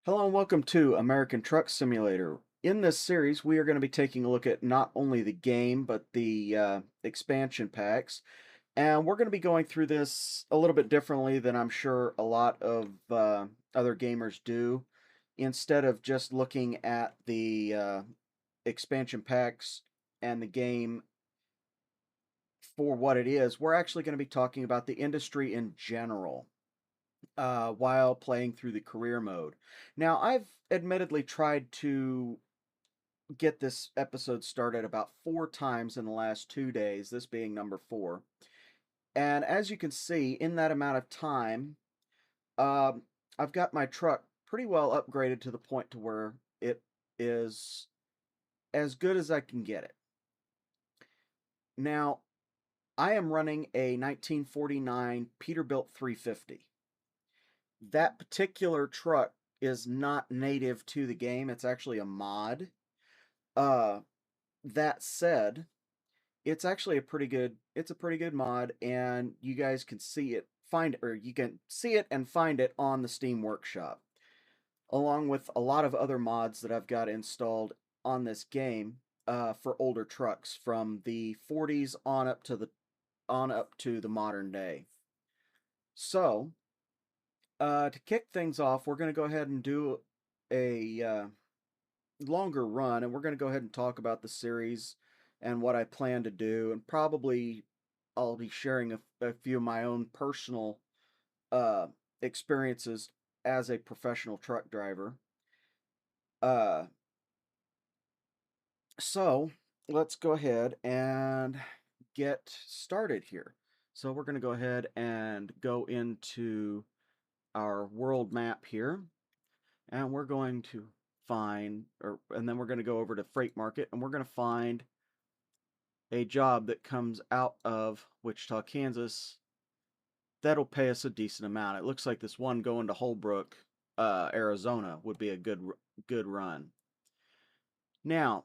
Hello and welcome to American Truck Simulator. In this series, we are going to be taking a look at not only the game, but the expansion packs. And we're going to be going through this a little bit differently than I'm sure a lot of other gamers do. Instead of just looking at the expansion packs and the game for what it is, we're actually going to be talking about the industry in general while playing through the career mode. Now, I've admittedly tried to get this episode started about 4 times in the last 2 days, this being number 4. And as you can see, in that amount of time, I've got my truck pretty well upgraded to the point to where it is as good as I can get it. Now, I am running a 1949 Peterbilt 350. That particular truck is not native to the game. It's actually a mod. That said, it's actually a pretty good mod, and you guys can see it, you can see it and find it on the Steam Workshop, along with a lot of other mods that I've got installed on this game for older trucks from the 40s on up to the modern day. So, to kick things off, we're going to go ahead and do a longer run, and we're going to go ahead and talk about the series and what I plan to do, and probably I'll be sharing a few of my own personal experiences as a professional truck driver. So let's go ahead and get started here. So we're going to go ahead and go into our world map here, and we're going to find, and then we're going to go over to Freight Market, and we're going to find a job that comes out of Wichita, Kansas, that'll pay us a decent amount. It looks like this one going to Holbrook, Arizona would be a good run. Now,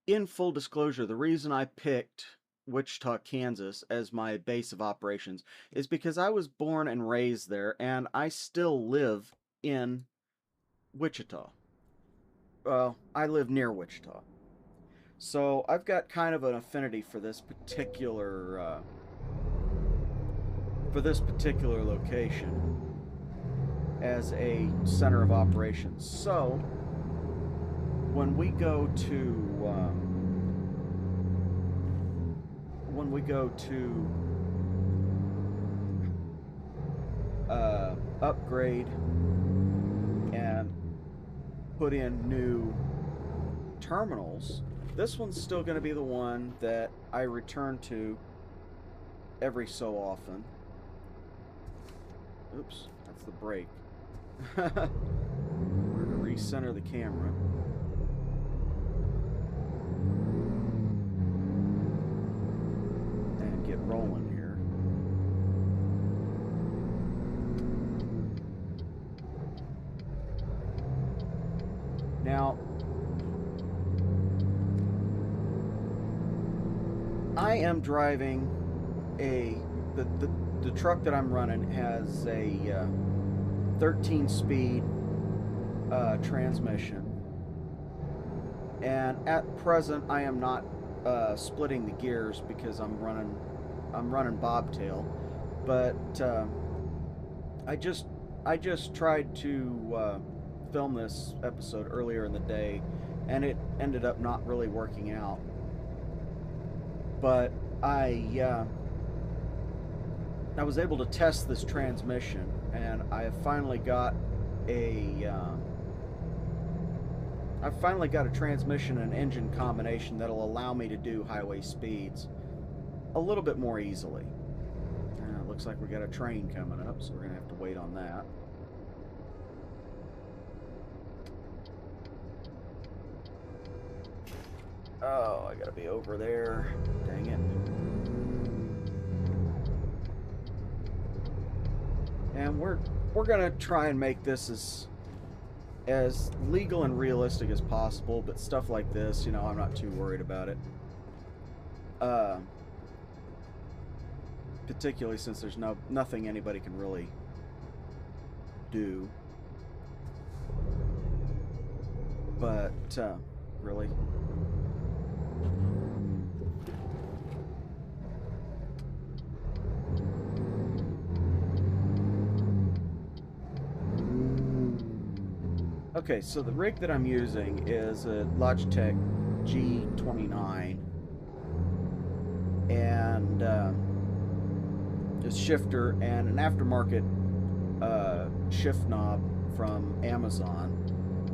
in full disclosure, the reason I picked Wichita, Kansas as my base of operations is because I was born and raised there, and I still live in Wichita. Well, I live near Wichita. So I've got kind of an affinity for this particular location as a center of operations. So when we go to upgrade and put in new terminals, this one's still going to be the one that I return to every so often. Oops, that's the brake. We're going to recenter the camera. And get rolling here. Now, I am driving the truck that I'm running has a 13-speed transmission, and at present I am not splitting the gears because I'm running bobtail, but I just tried to film this episode earlier in the day, and it ended up not really working out. But I was able to test this transmission, and I have finally got a transmission and engine combination that'll allow me to do highway speeds a little bit more easily. It looks like we got a train coming up, so we're gonna have to wait on that. Oh, I gotta be over there. Dang it. And we're gonna try and make this as legal and realistic as possible, but stuff like this, you know, I'm not too worried about it. Particularly since there's nothing anybody can really do. But, really? Okay, so the rig that I'm using is a Logitech G29, and a shifter and an aftermarket shift knob from Amazon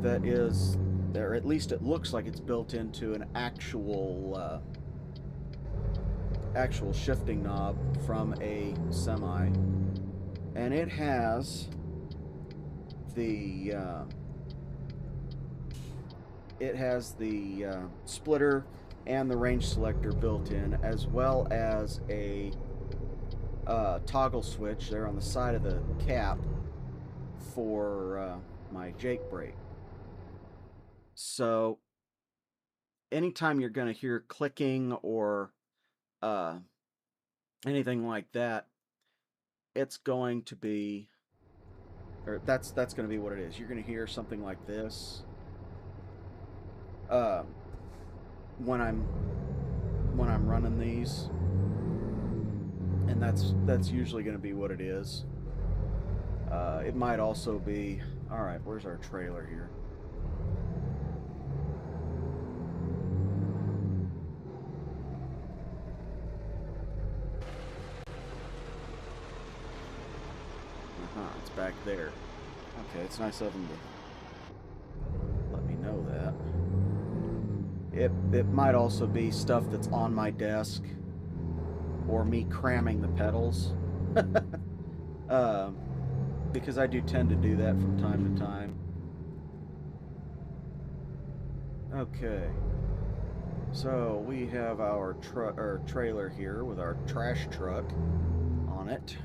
that is, or at least it looks like it's built into an actual actual shifting knob from a semi, and it has the splitter and the range selector built in, as well as a toggle switch there on the side of the cap for my Jake brake. So anytime you're going to hear clicking or anything like that, it's going to be, or that's going to be what it is. You're going to hear something like this when I'm running these, and that's usually going to be what it is. It might also be, all right, where's our trailer here? It's back there. Okay, it's nice of them to let me know that. It might also be stuff that's on my desk, or me cramming the pedals. Because I do tend to do that from time to time. Okay, so we have our trailer here with our trash truck on it,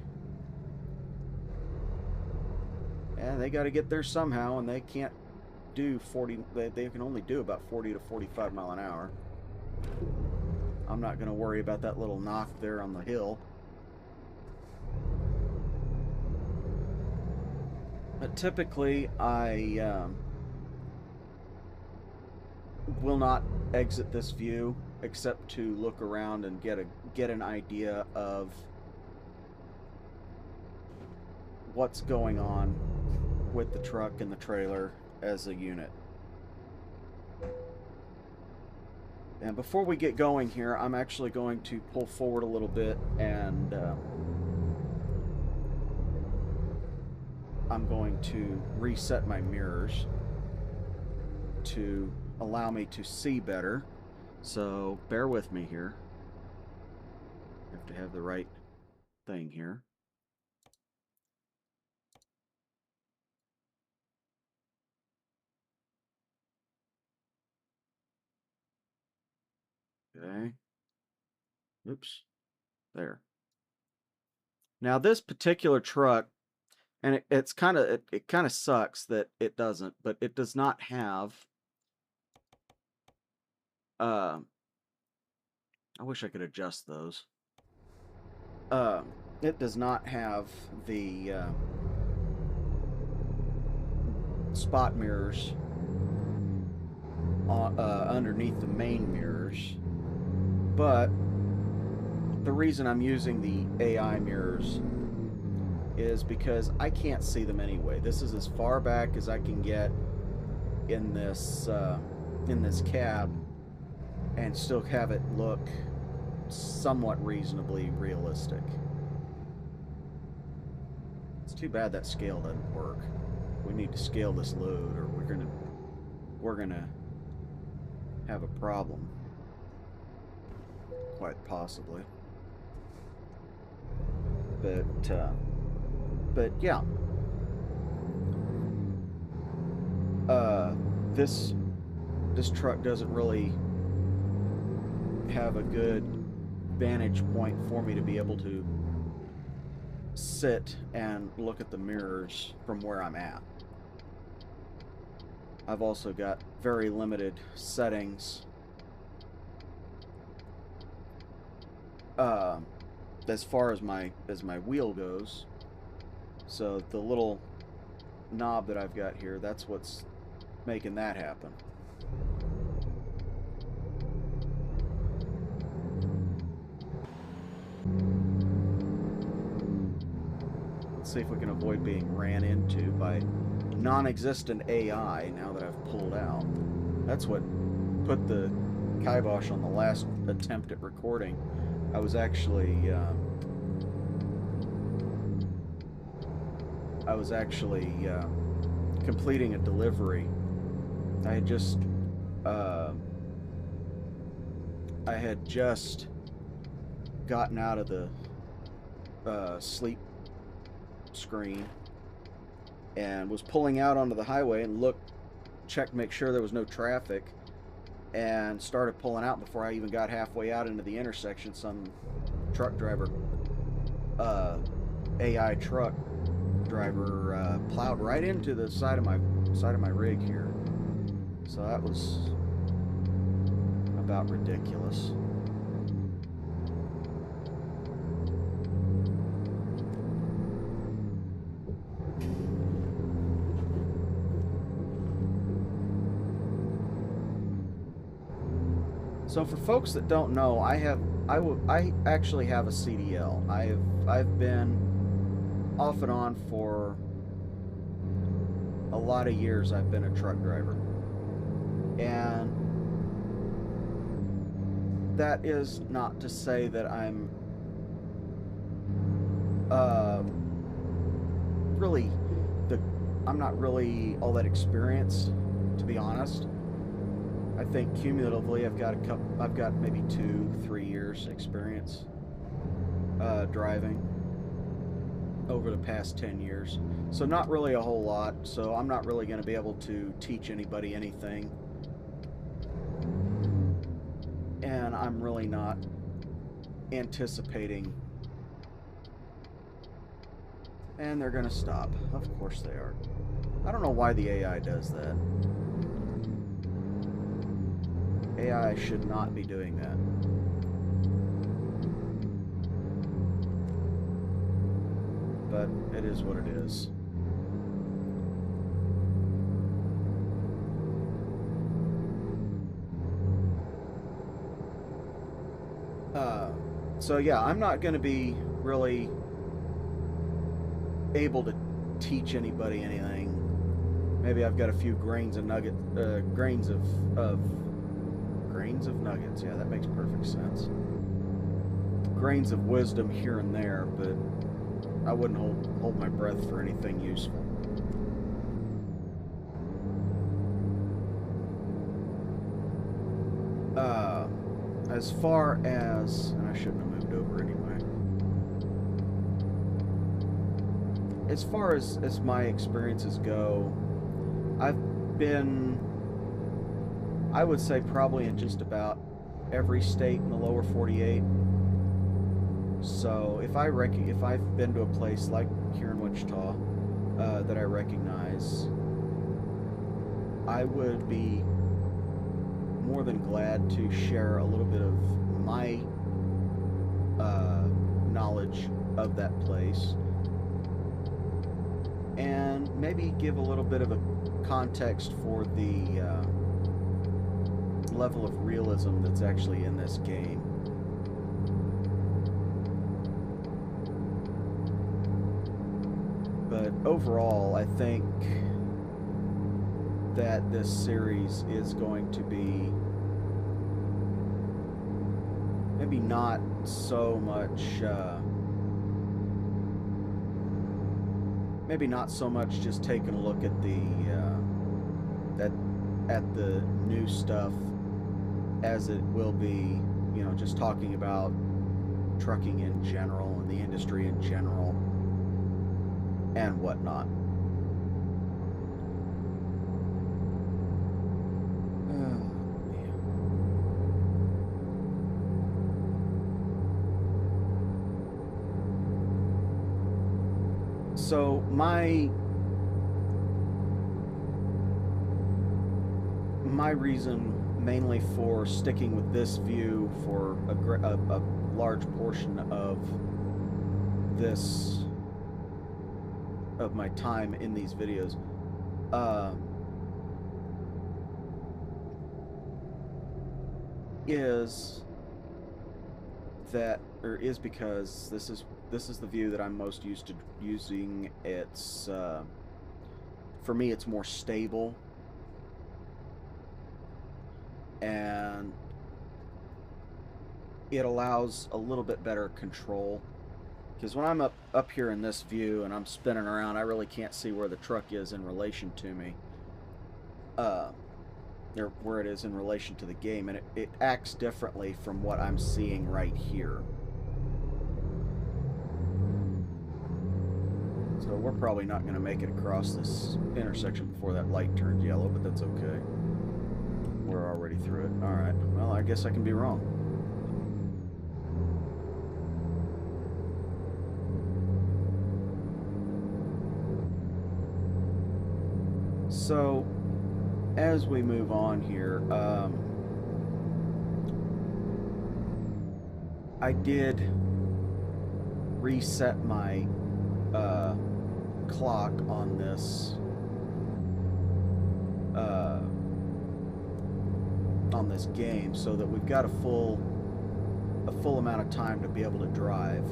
and they got to get there somehow, and they can't do 40. They can only do about 40 to 45 mile an hour. I'm not going to worry about that little knock there on the hill. But typically, I will not exit this view except to look around and get an idea of what's going on with the truck and the trailer as a unit. And before we get going here, I'm actually going to pull forward a little bit, and I'm going to reset my mirrors to allow me to see better. So bear with me here. I have to have the right thing here. Okay. Oops. There. Now this particular truck, and it kind of sucks that it doesn't, but it does not have I wish I could adjust those. It does not have the spot mirrors underneath the main mirrors, but the reason I'm using the AI mirrors is because I can't see them anyway. This is as far back as I can get in this cab and still have it look somewhat reasonably realistic. It's too bad that scale doesn't work. We need to scale this load, or we're gonna have a problem. Quite possibly. But yeah. This truck doesn't really have a good vantage point for me to be able to sit and look at the mirrors from where I'm at. I've also got very limited settings as far as my wheel goes. So the little knob that I've got here, that's what's making that happen. Let's see if we can avoid being ran into by non-existent AI now that I've pulled out. That's what put the kibosh on the last attempt at recording. I was actually completing a delivery. I had just gotten out of the sleep screen and was pulling out onto the highway and checked to make sure there was no traffic, and started pulling out. Before I even got halfway out into the intersection, some truck driver, AI truck driver, plowed right into the side of my rig here. So that was about ridiculous. So for folks that don't know, I actually have a CDL. I've been off and on for a lot of years. I've been a truck driver, and that is not to say that I'm I'm not really all that experienced, to be honest. I think cumulatively I've got maybe 2-3 years experience driving over the past 10 years. So not really a whole lot. So I'm not really going to be able to teach anybody anything. And I'm really not anticipating. And they're going to stop. Of course they are. I don't know why the AI does that. AI should not be doing that. But it is what it is. So yeah, I'm not going to be really able to teach anybody anything. Maybe I've got a few grains of nuggets. Grains of nuggets. Yeah, that makes perfect sense. Grains of wisdom here and there, but I wouldn't hold my breath for anything useful. As far as, and I shouldn't have moved over anyway. As far as my experiences go, I've been, I would say, probably in just about every state in the lower 48. So if I've been to a place like here in Wichita that I recognize, I would be more than glad to share a little bit of my knowledge of that place, and maybe give a little bit of a context for the level of realism that's actually in this game. But overall, I think that this series is going to be maybe not so much just taking a look at the new stuff, as it will be, you know, just talking about trucking in general and the industry in general and whatnot. So my reason mainly for sticking with this view for a large portion of this of my time in these videos, is because this is the view that I'm most used to using. It's for me, it's more stable, and it allows a little bit better control. Because when I'm up here in this view and I'm spinning around, I really can't see where the truck is in relation to me, or where it is in relation to the game, and it acts differently from what I'm seeing right here. So we're probably not going to make it across this intersection before that light turns yellow, but that's okay. We're already through it. Alright, well, I guess I can be wrong. So, as we move on here, I did reset my clock on this game so that we've got a full amount of time to be able to drive.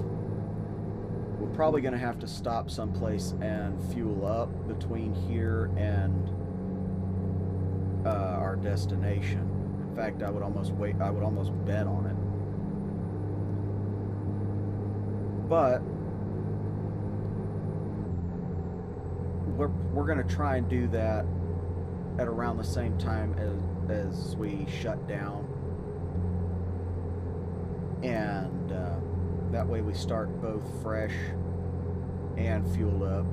We're probably going to have to stop someplace and fuel up between here and our destination. In fact, I would almost bet on it. But we're going to try and do that at around the same time as we shut down, and that way we start both fresh and fueled up.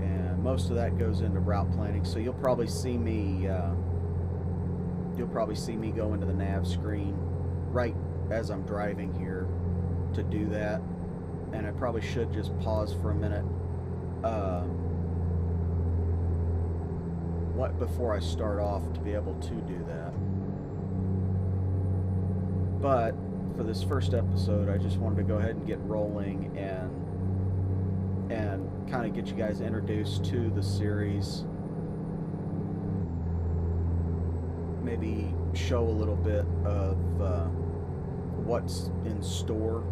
And most of that goes into route planning, so you'll probably see me go into the nav screen right as I'm driving here to do that. And I probably should just pause for a minute before I start off to be able to do that. But for this first episode, I just wanted to go ahead and get rolling and kind of get you guys introduced to the series. Maybe show a little bit of what's in store.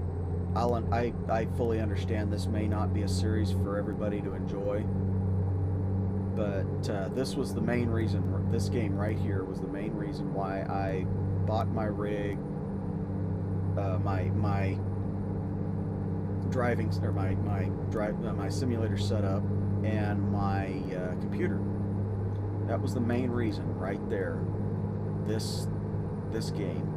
I fully understand this may not be a series for everybody to enjoy, but this was the main reason. This game right here was the main reason why I bought my rig, my driving, or my simulator setup, and my computer. That was the main reason right there. This game.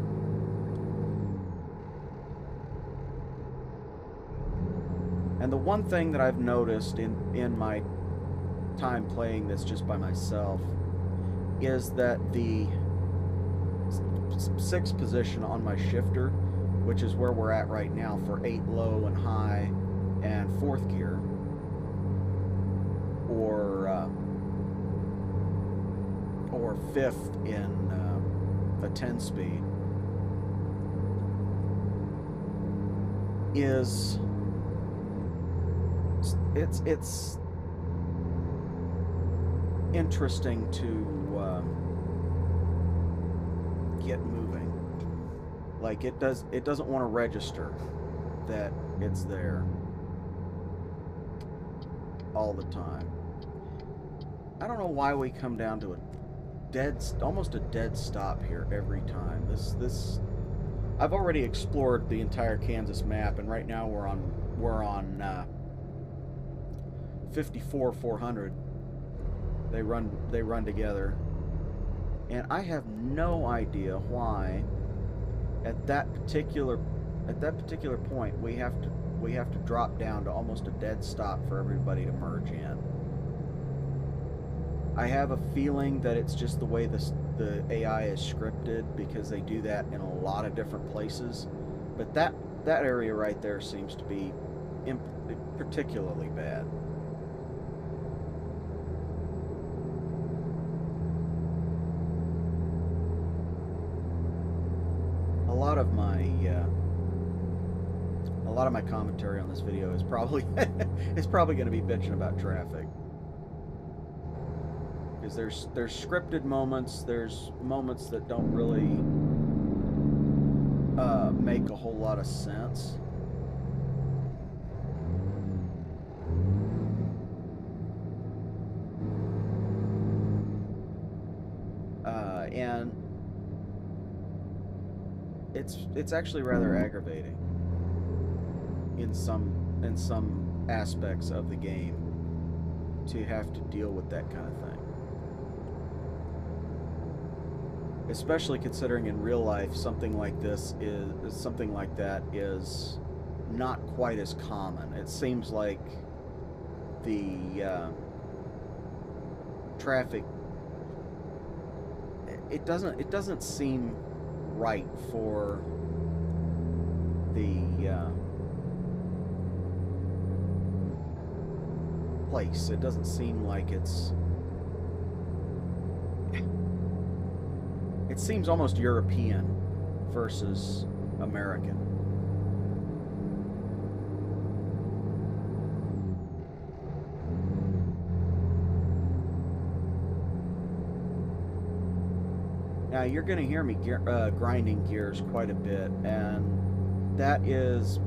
And the one thing that I've noticed in my time playing this just by myself is that the 6th position on my shifter, which is where we're at right now for 8 low and high and 4th gear, or 5th in a 10-speed, is it's interesting to get moving. Like it doesn't want to register that it's there all the time. I don't know why we come down to almost a dead stop here every time. I've already explored the entire Kansas map, and right now we're on 54-400. They run together, and I have no idea why at that particular point we have to drop down to almost a dead stop for everybody to merge in. I have a feeling that it's just the way the AI is scripted, because they do that in a lot of different places, but that area right there seems to be particularly bad. A lot of my commentary on this video is probably is probably going to be bitching about traffic. Because there's scripted moments, there's moments that don't really make a whole lot of sense. And it's actually rather aggravating in some aspects of the game to have to deal with that kind of thing. Especially considering in real life something like that is not quite as common. It seems like the traffic, it doesn't seem right for the place. It doesn't seem like it seems almost European versus American. Now you're going to hear me grinding gears quite a bit, and that is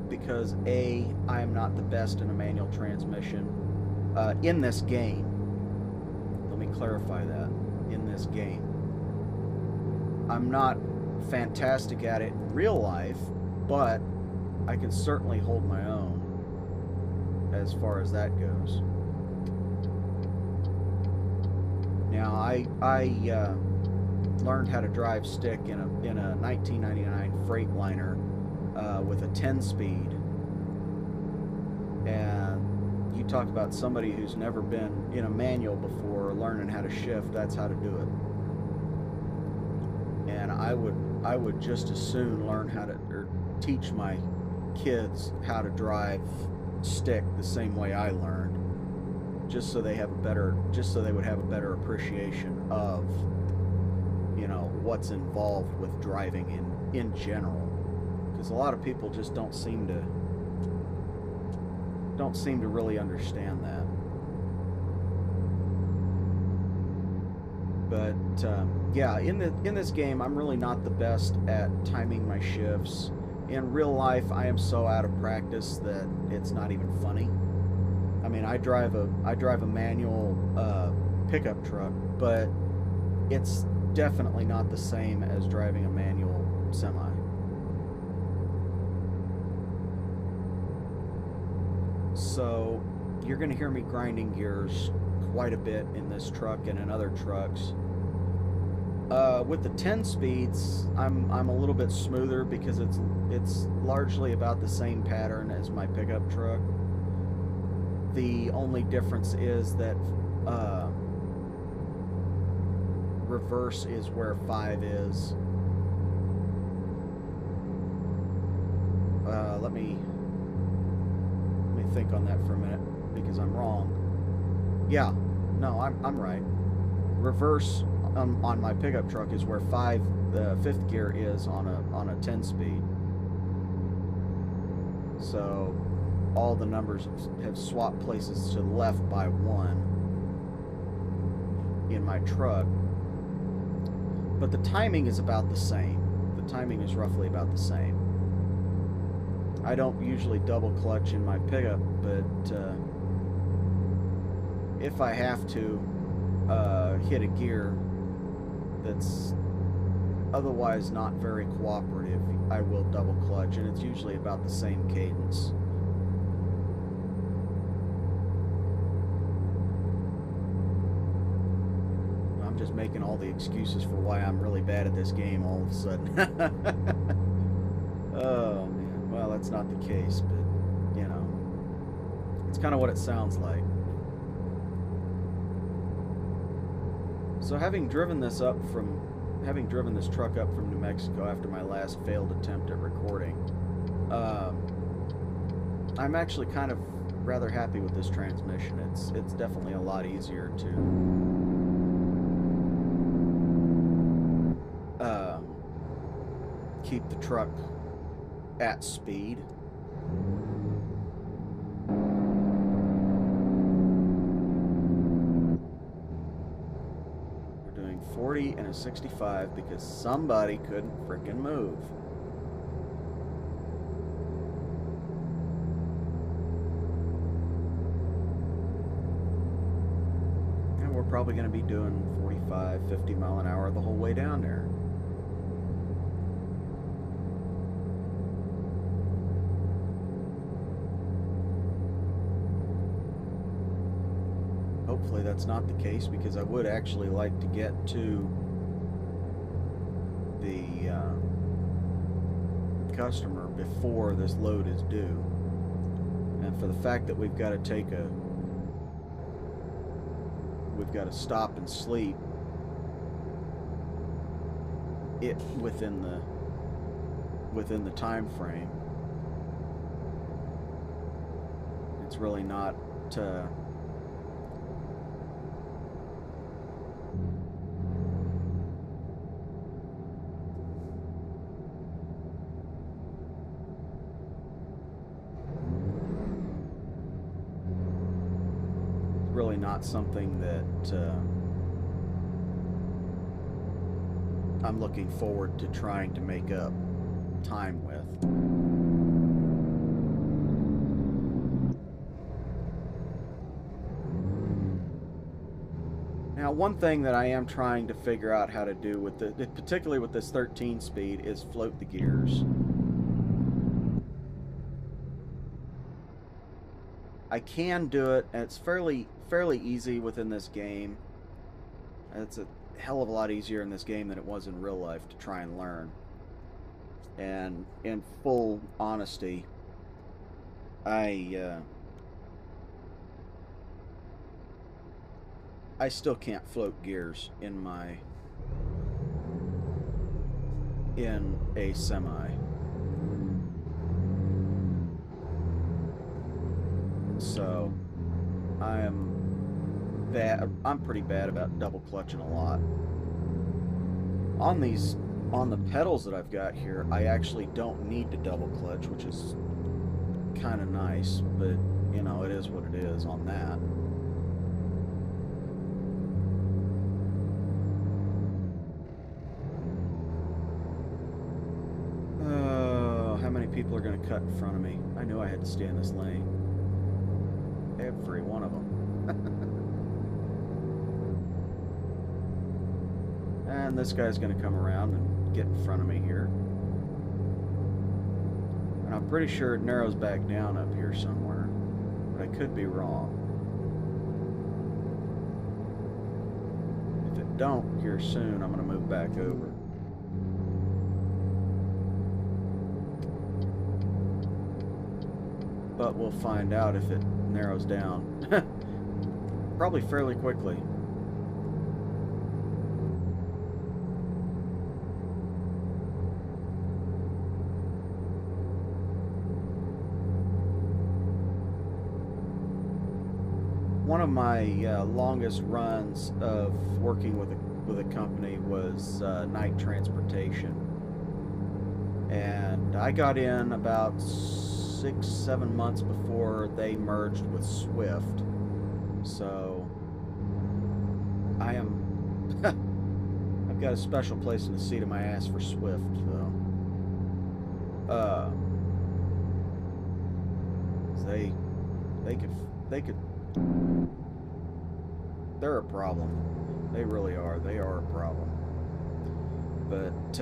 because A, I am not the best in a manual transmission in this game. Let me clarify that. In this game, I'm not fantastic at it in real life, but I can certainly hold my own as far as that goes. Now I learned how to drive stick in a 1999 Freightliner with a 10-speed, and you talk about somebody who's never been in a manual before learning how to shift. That's how to do it. And I would just as soon learn how to, or teach my kids how to drive stick the same way I learned, just so they would have a better appreciation of, you know, what's involved with driving in general. Because a lot of people just don't seem to really understand that. But yeah, in this game, I'm really not the best at timing my shifts. In real life, I am so out of practice that it's not even funny. I mean, I drive a manual pickup truck, but it's definitely not the same as driving a manual semi. So you're going to hear me grinding gears quite a bit in this truck and in other trucks. With the 10 speeds, I'm a little bit smoother because it's largely about the same pattern as my pickup truck. The only difference is that reverse is where 5 is. Let me think on that for a minute, because I'm wrong. Yeah, no, I'm right. Reverse on my pickup truck is where 5, the 5th gear is on a 10-speed. So all the numbers have swapped places to the left by 1 in my truck. But the timing is about the same. The timing is roughly about the same. I don't usually double clutch in my pickup, but if I have to hit a gear that's otherwise not very cooperative, I will double clutch, and it's usually about the same cadence. I'm just making all the excuses for why I'm really bad at this game all of a sudden. Oh man, well, that's not the case, but you know, it's kind of what it sounds like. So having driven this truck up from New Mexico after my last failed attempt at recording, I'm actually kind of rather happy with this transmission. It's definitely a lot easier to keep the truck at speed. 40 and a 65 because somebody couldn't frickin' move. And we're probably going to be doing 45, 50 mile an hour the whole way down there. Hopefully that's not the case, because I would actually like to get to the customer before this load is due. And for the fact that we've got to stop and sleep within the time frame, it's really not really not something that I'm looking forward to trying to make up time with. Now, one thing that I am trying to figure out how to do with particularly with this 13 speed, is float the gears. I can do it, and it's fairly easy within this game. It's a hell of a lot easier in this game than it was in real life to try and learn. And in full honesty, I still can't float gears in a semi. So I'm pretty bad about double clutching a lot. On the pedals that I've got here, I actually don't need to double clutch, which is kind of nice, but you know, it is what it is on that. Oh, how many people are going to cut in front of me? I knew I had to stay in this lane. Every one of them. And this guy's going to come around and get in front of me here. And I'm pretty sure it narrows back down up here somewhere, but I could be wrong. If it don't here soon, I'm going to move back over. But we'll find out if it narrows down. Probably fairly quickly. One of my longest runs of working with a company was night transportation, and I got in about 6-7 months before they merged with Swift. So I've got a special place in the seat of my ass for Swift, though. They could. They're a problem. They really are. They are a problem. But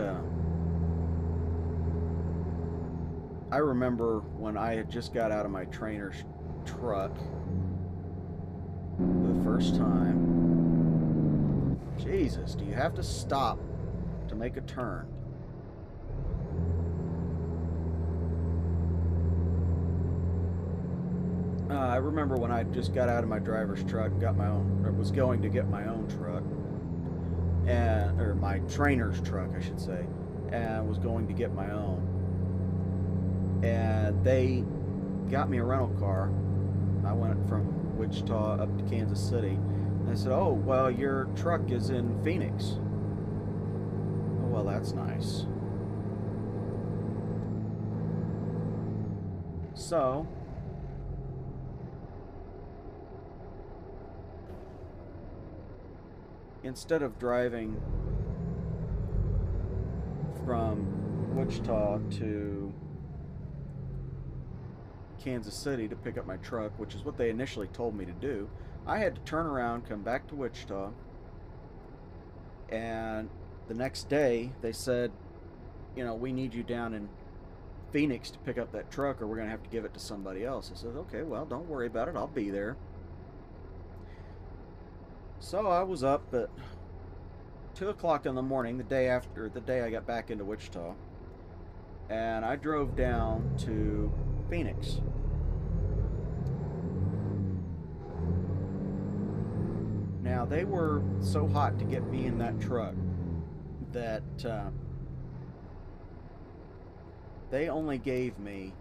I remember when I had just got out of my trainer's truck for the first time. Jesus, do you have to stop to make a turn? I remember when I just got out of my driver's truck, was going to get my own truck, or my trainer's truck, I should say, and was going to get my own. And they got me a rental car. I went from Wichita up to Kansas City. And they said, "Oh, well, your truck is in Phoenix." Oh, well, that's nice. So instead of driving from Wichita to Kansas City to pick up my truck, which is what they initially told me to do. I had to turn around, come back to Wichita, and the next day they said, you know, we need you down in Phoenix to pick up that truck or we're going to have to give it to somebody else. I said, okay, well, don't worry about it. I'll be there. So I was up at 2 o'clock in the morning, the day I got back into Wichita, and I drove down to Phoenix. Now, they were so hot to get me in that truck that they only gave me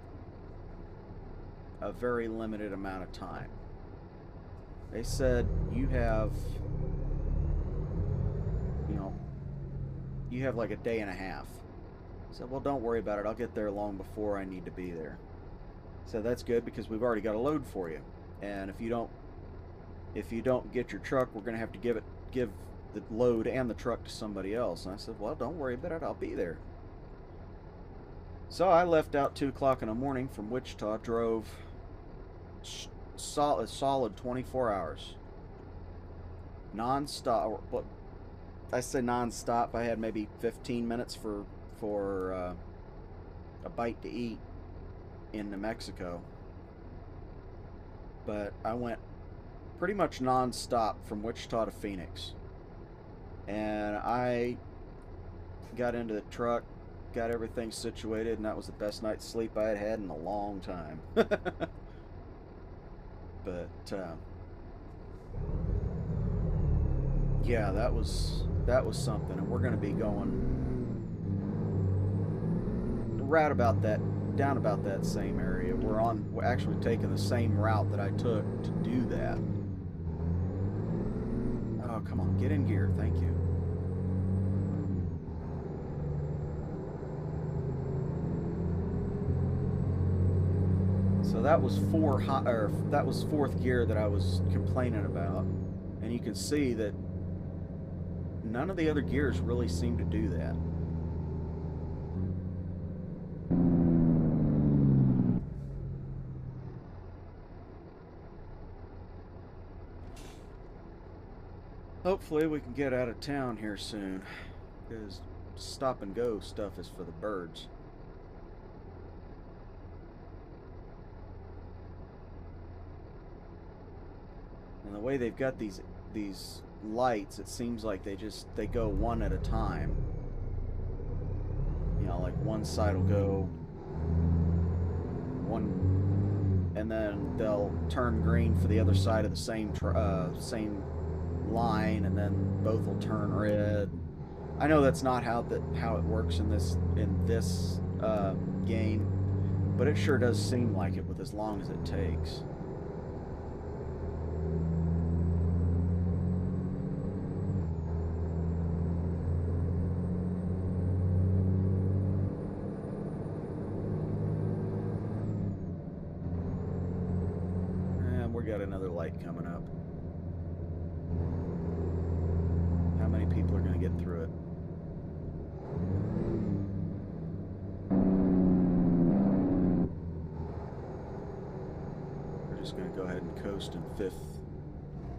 a very limited amount of time. They said, you have like a day and a half. I said, well, don't worry about it. I'll get there long before I need to be there. So that's good because we've already got a load for you. And if you don't get your truck, we're going to have to give the load and the truck to somebody else. And I said, well, don't worry about it. I'll be there. So I left out 2 o'clock in the morning from Wichita, drove a solid 24 hours. Non-stop. But I say non-stop. I had maybe 15 minutes for a bite to eat in New Mexico. But I went pretty much non-stop from Wichita to Phoenix. And I got into the truck, got everything situated, and that was the best night's sleep I had had in a long time. But yeah, that was something, and we're going to be going right about that, down about that same area. We're actually taking the same route that I took to do that. Oh, come on, get in gear, thank you. So that was fourth gear that I was complaining about, and you can see that none of the other gears really seem to do that. Hopefully we can get out of town here soon, because stop and go stuff is for the birds. And the way they've got these lights, it seems like they go one at a time. You know, like one side will go one, and then they'll turn green for the other side of the same line, and then both will turn red. I know that's not how it works in this game, but it sure does seem like it with as long as it takes. Got another light coming up. How many people are going to get through it? We're just going to go ahead and coast in fifth.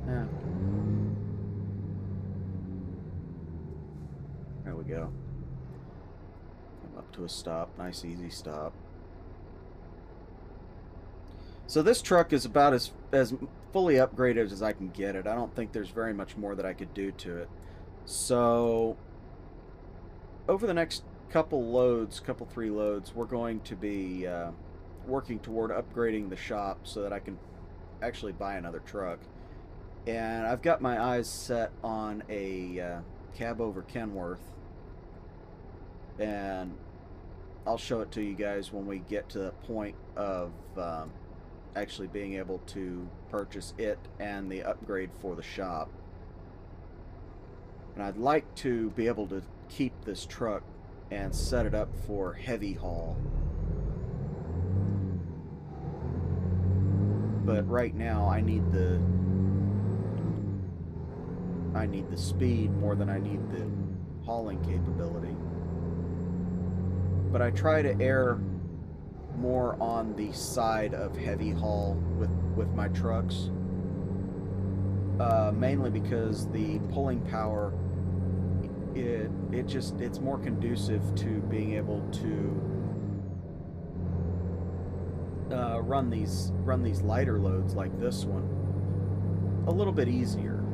Yeah. There we go. Come up to a stop. Nice, easy stop. So this truck is about as fully upgraded as I can get it. I don't think there's very much more that I could do to it. So over the next couple three loads, we're going to be working toward upgrading the shop so that I can actually buy another truck. And I've got my eyes set on a cab over Kenworth, and I'll show it to you guys when we get to the point of actually being able to purchase it and the upgrade for the shop. And I'd like to be able to keep this truck and set it up for heavy haul. But right now I need the speed more than I need the hauling capability. but I try to err more on the side of heavy haul with my trucks, mainly because the pulling power, it's more conducive to being able to run these lighter loads like this one a little bit easier.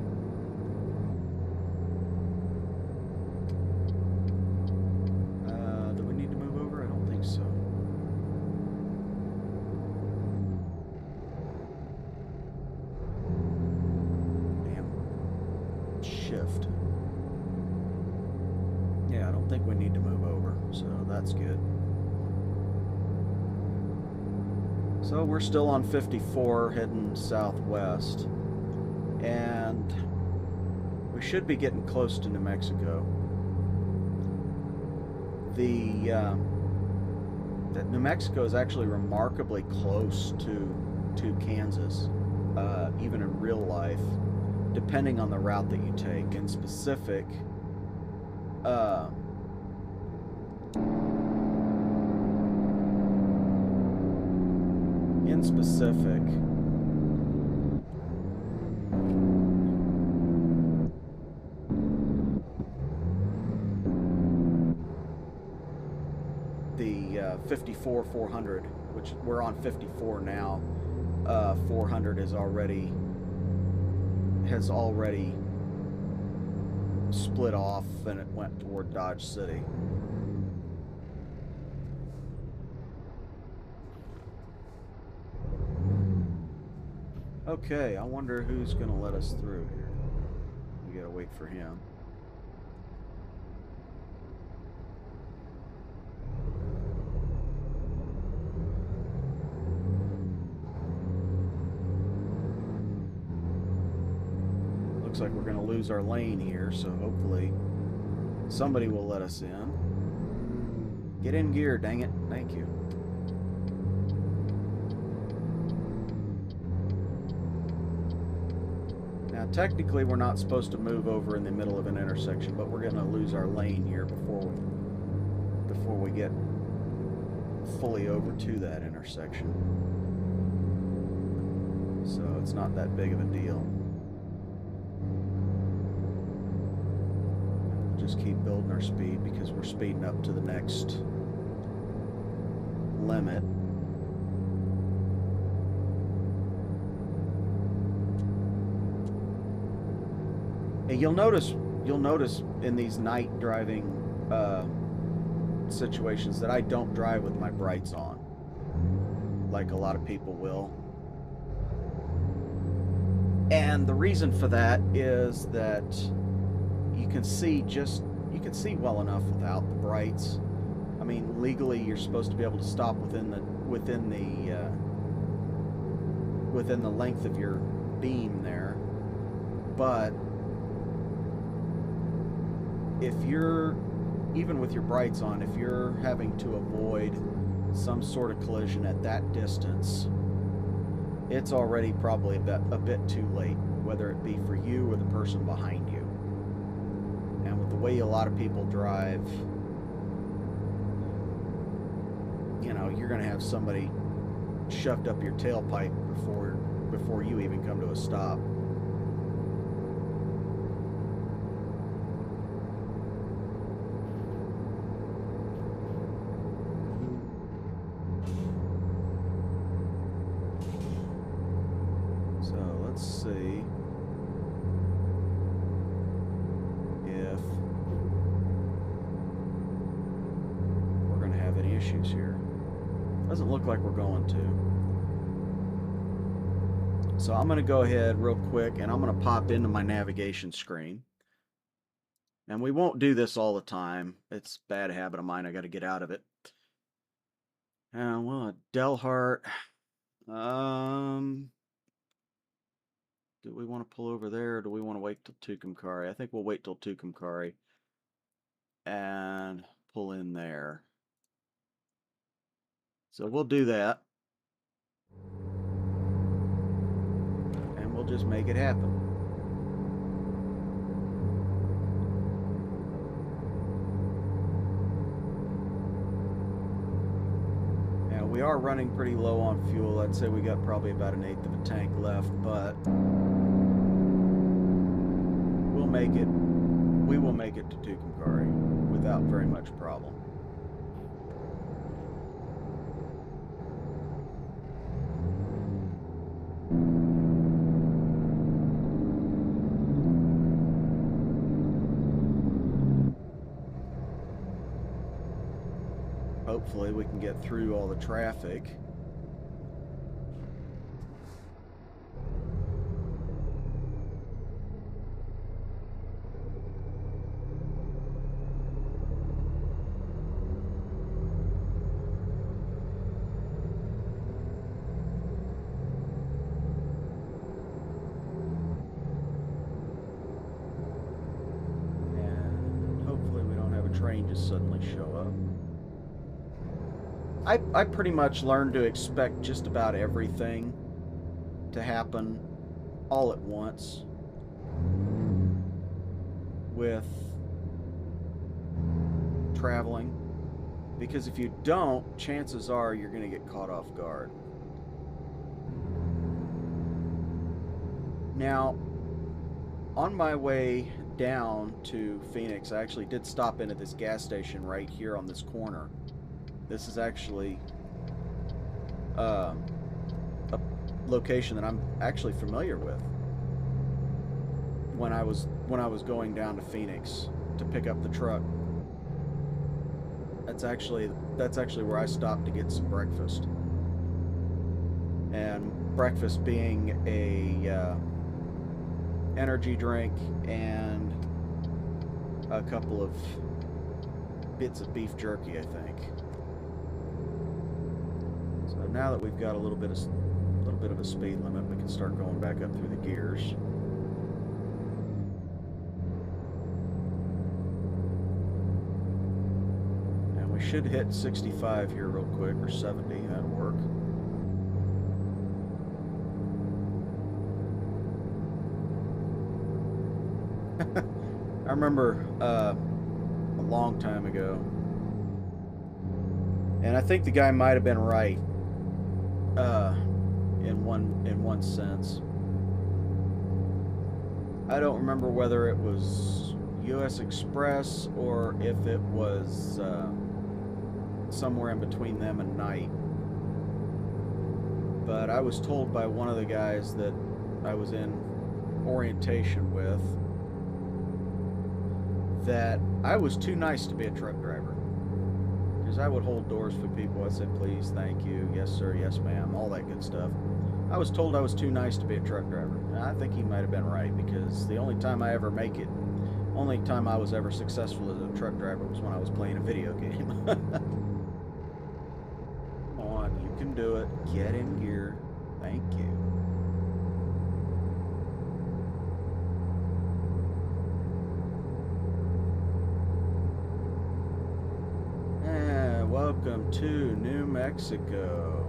Do we need to move over? I don't think so. Damn. Shift. Yeah, I don't think we need to move over, so that's good. So we're still on 54 heading southwest, and we should be getting close to New Mexico. That New Mexico is actually remarkably close to Kansas, even in real life, depending on the route that you take. In specific, the 54 400, which we're on 54 now, 400 has already split off and it went toward Dodge City. Okay, I wonder who's gonna let us through here. We gotta wait for him. Looks like we're gonna lose our lane here, so hopefully somebody will let us in. Get in gear, dang it. Thank you. Now, technically, we're not supposed to move over in the middle of an intersection, but we're going to lose our lane here before we get fully over to that intersection. So it's not that big of a deal. We'll just keep building our speed because we're speeding up to the next limit. And you'll notice in these night driving situations that I don't drive with my brights on, like a lot of people will. And the reason for that is that you can see well enough without the brights. I mean, legally you're supposed to be able to stop within the length of your beam there, but if you're, even with your brights on, if you're having to avoid some sort of collision at that distance, it's already probably a bit too late, whether it be for you or the person behind you. And with the way a lot of people drive, you know, you're going to have somebody shoved up your tailpipe before you even come to a stop. Let's see if we're going to have any issues here. Doesn't look like we're going to. So I'm going to go ahead real quick and I'm going to pop into my navigation screen. And we won't do this all the time. It's a bad habit of mine. I got to get out of it. Well, Delhart. Do we want to pull over there, or do we want to wait till Tucumcari? I think we'll wait till Tucumcari and pull in there. So we'll do that. And we'll just make it happen. are running pretty low on fuel. I'd say we got probably about 1/8 of a tank left, but we'll make it. We will make it to Tucumcari without very much problem. Hopefully we can get through all the traffic. And hopefully we don't have a train just suddenly show up. I pretty much learned to expect just about everything to happen all at once with traveling, because if you don't, chances are you're going to get caught off guard. Now, on my way down to Phoenix, I actually did stop in at this gas station right here on this corner. This is actually a location that I'm actually familiar with. When I was going down to Phoenix to pick up the truck, that's actually where I stopped to get some breakfast. And breakfast being a energy drink and a couple of bits of beef jerky, I think. So now that we've got a little bit of a speed limit, we can start going back up through the gears. And we should hit 65 here real quick, or 70, that'll work. I remember a long time ago, and I think the guy might have been right in one sense. I don't remember whether it was U.S. Express or if it was somewhere in between them and Knight. But I was told by one of the guys that I was in orientation with that I was too nice to be a truck driver. Because I would hold doors for people. I said, please, thank you, yes sir, yes ma'am, all that good stuff. I was told I was too nice to be a truck driver. And I think he might have been right, because the only time I was ever successful as a truck driver was when I was playing a video game. Come on, you can do it. Get in gear. Thank you. Welcome to New Mexico.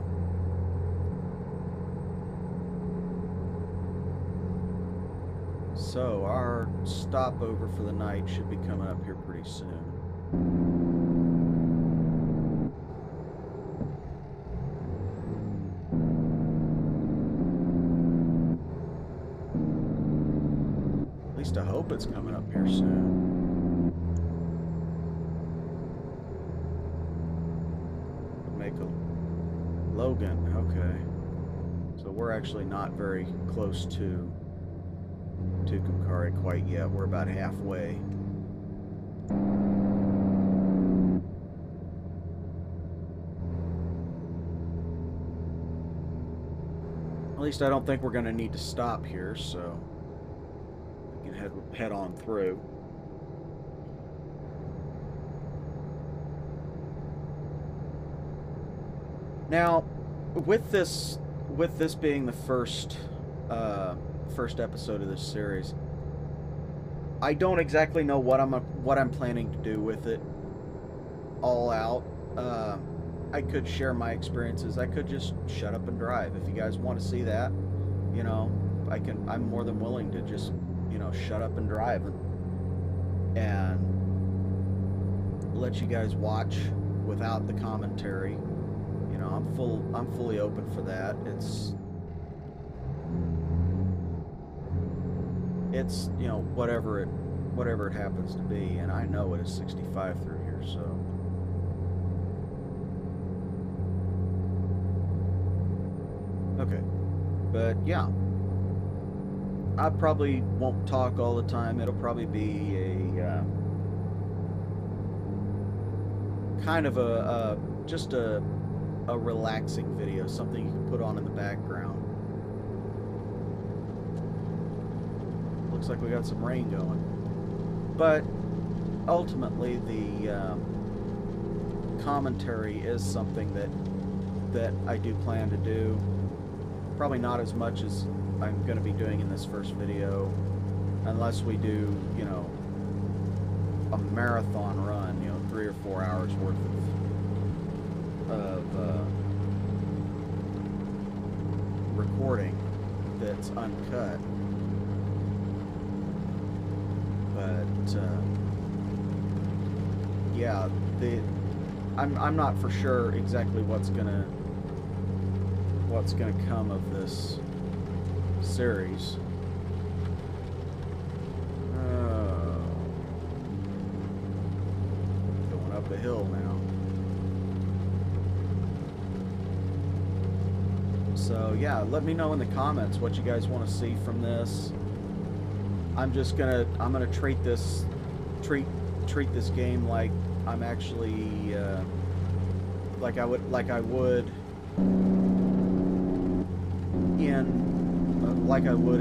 So our stopover for the night should be coming up here pretty soon. At least I hope it's coming up here soon. Logan, okay. So we're actually not very close to Tucumcari quite yet. We're about halfway. At least I don't think we're going to need to stop here, so we can head on through. Now, with this being the first episode of this series, I don't exactly know what I'm planning to do with it all out. I could share my experiences. I could just shut up and drive. If you guys want to see that, you know, I'm more than willing to just, you know, shut up and drive and let you guys watch without the commentary. You know, I'm fully open for that. It's you know, whatever it happens to be, and I know it is 65 through here, so okay. But yeah, I probably won't talk all the time. It'll probably be a kind of just a relaxing video, something you can put on in the background. Looks like we got some rain going, but ultimately the commentary is something that I do plan to do. Probably not as much as I'm going to be doing in this first video, unless we do, you know, a marathon run, you know, 3 or 4 hours worth of recording that's uncut. But yeah, I'm not for sure exactly what's gonna come of this series. Going up a hill now. So yeah, let me know in the comments what you guys want to see from this. I'm gonna treat this game like I'm actually like I would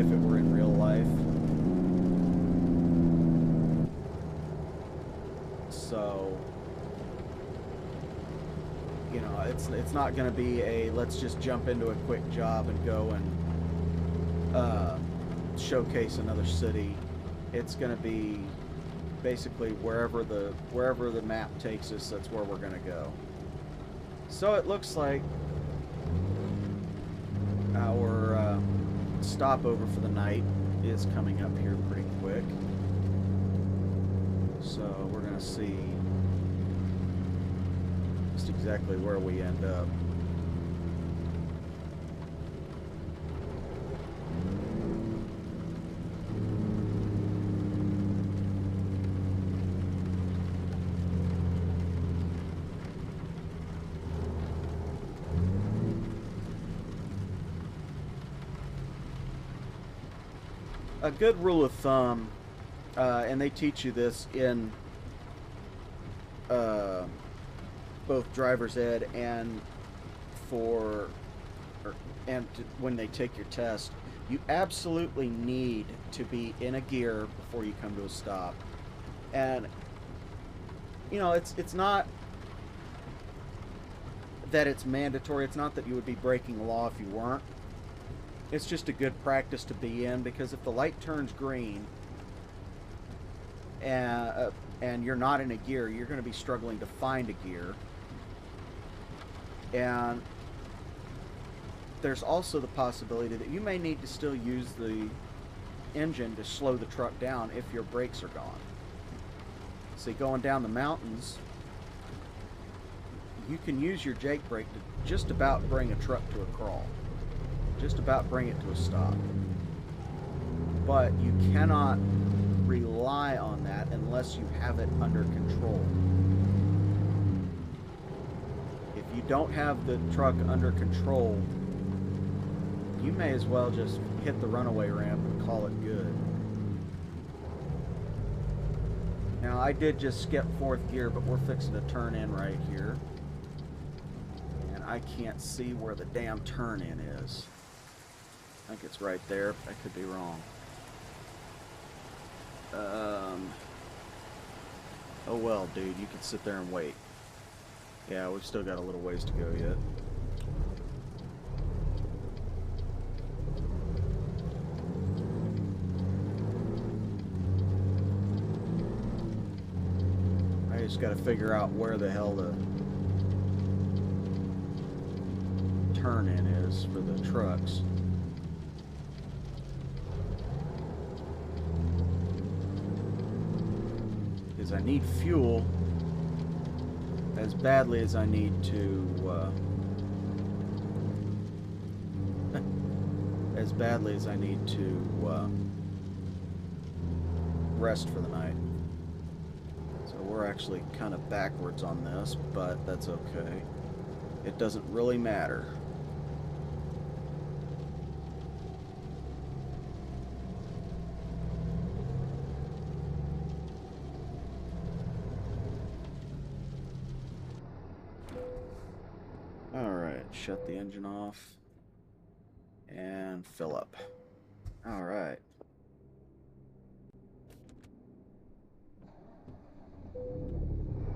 if it were in real life. So, you know, it's not going to be a let's just jump into a quick job and go and showcase another city. It's going to be basically wherever the map takes us, that's where we're going to go. So it looks like our stopover for the night is coming up here pretty quick. So we're going to see just exactly where we end up. A good rule of thumb, and they teach you this in both driver's ed and when they take your test, you absolutely need to be in a gear before you come to a stop. And you know, it's not that it's mandatory. It's not that you would be breaking the law if you weren't. It's just a good practice to be in, because if the light turns green and you're not in a gear, you're going to be struggling to find a gear. And there's also the possibility that you may need to still use the engine to slow the truck down if your brakes are gone. See, going down the mountains, you can use your Jake brake to just about bring a truck to a crawl. Just about bring it to a stop. But you cannot rely on that unless you have it under control. If you don't have the truck under control, you may as well just hit the runaway ramp and call it good. Now, I did just skip 4th gear, but we're fixing to turn in right here. And I can't see where the damn turn in is. I think it's right there. I could be wrong. Oh well, dude, you can sit there and wait. Yeah, we've still got a little ways to go yet. I just got to figure out where the hell the turn in is for the trucks. I need fuel as badly as I need to as badly as I need to rest for the night. So we're actually kind of backwards on this, but that's okay. It doesn't really matter. Alright, shut the engine off and fill up. Alright.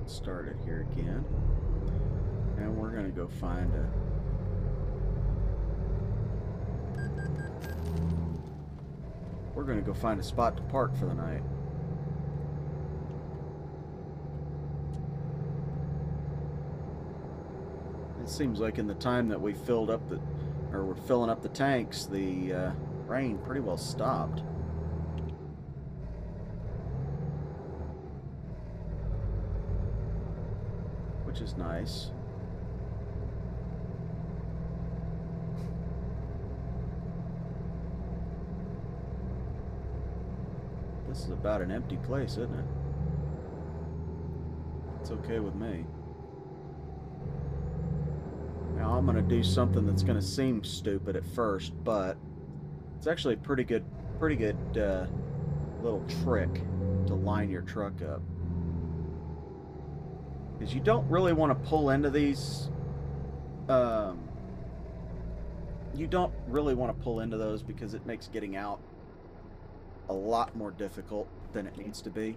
Start it here again. And we're going to go find a spot to park for the night. It seems like in the time that we filled up we're filling up the tanks, the rain pretty well stopped. Which is nice. This is about an empty place, isn't it? It's okay with me. Now I'm gonna do something that's gonna seem stupid at first, but it's actually a pretty good little trick to line your truck up. Because you don't really want to pull into these. You don't really want to pull into those because it makes getting out a lot more difficult than it needs to be.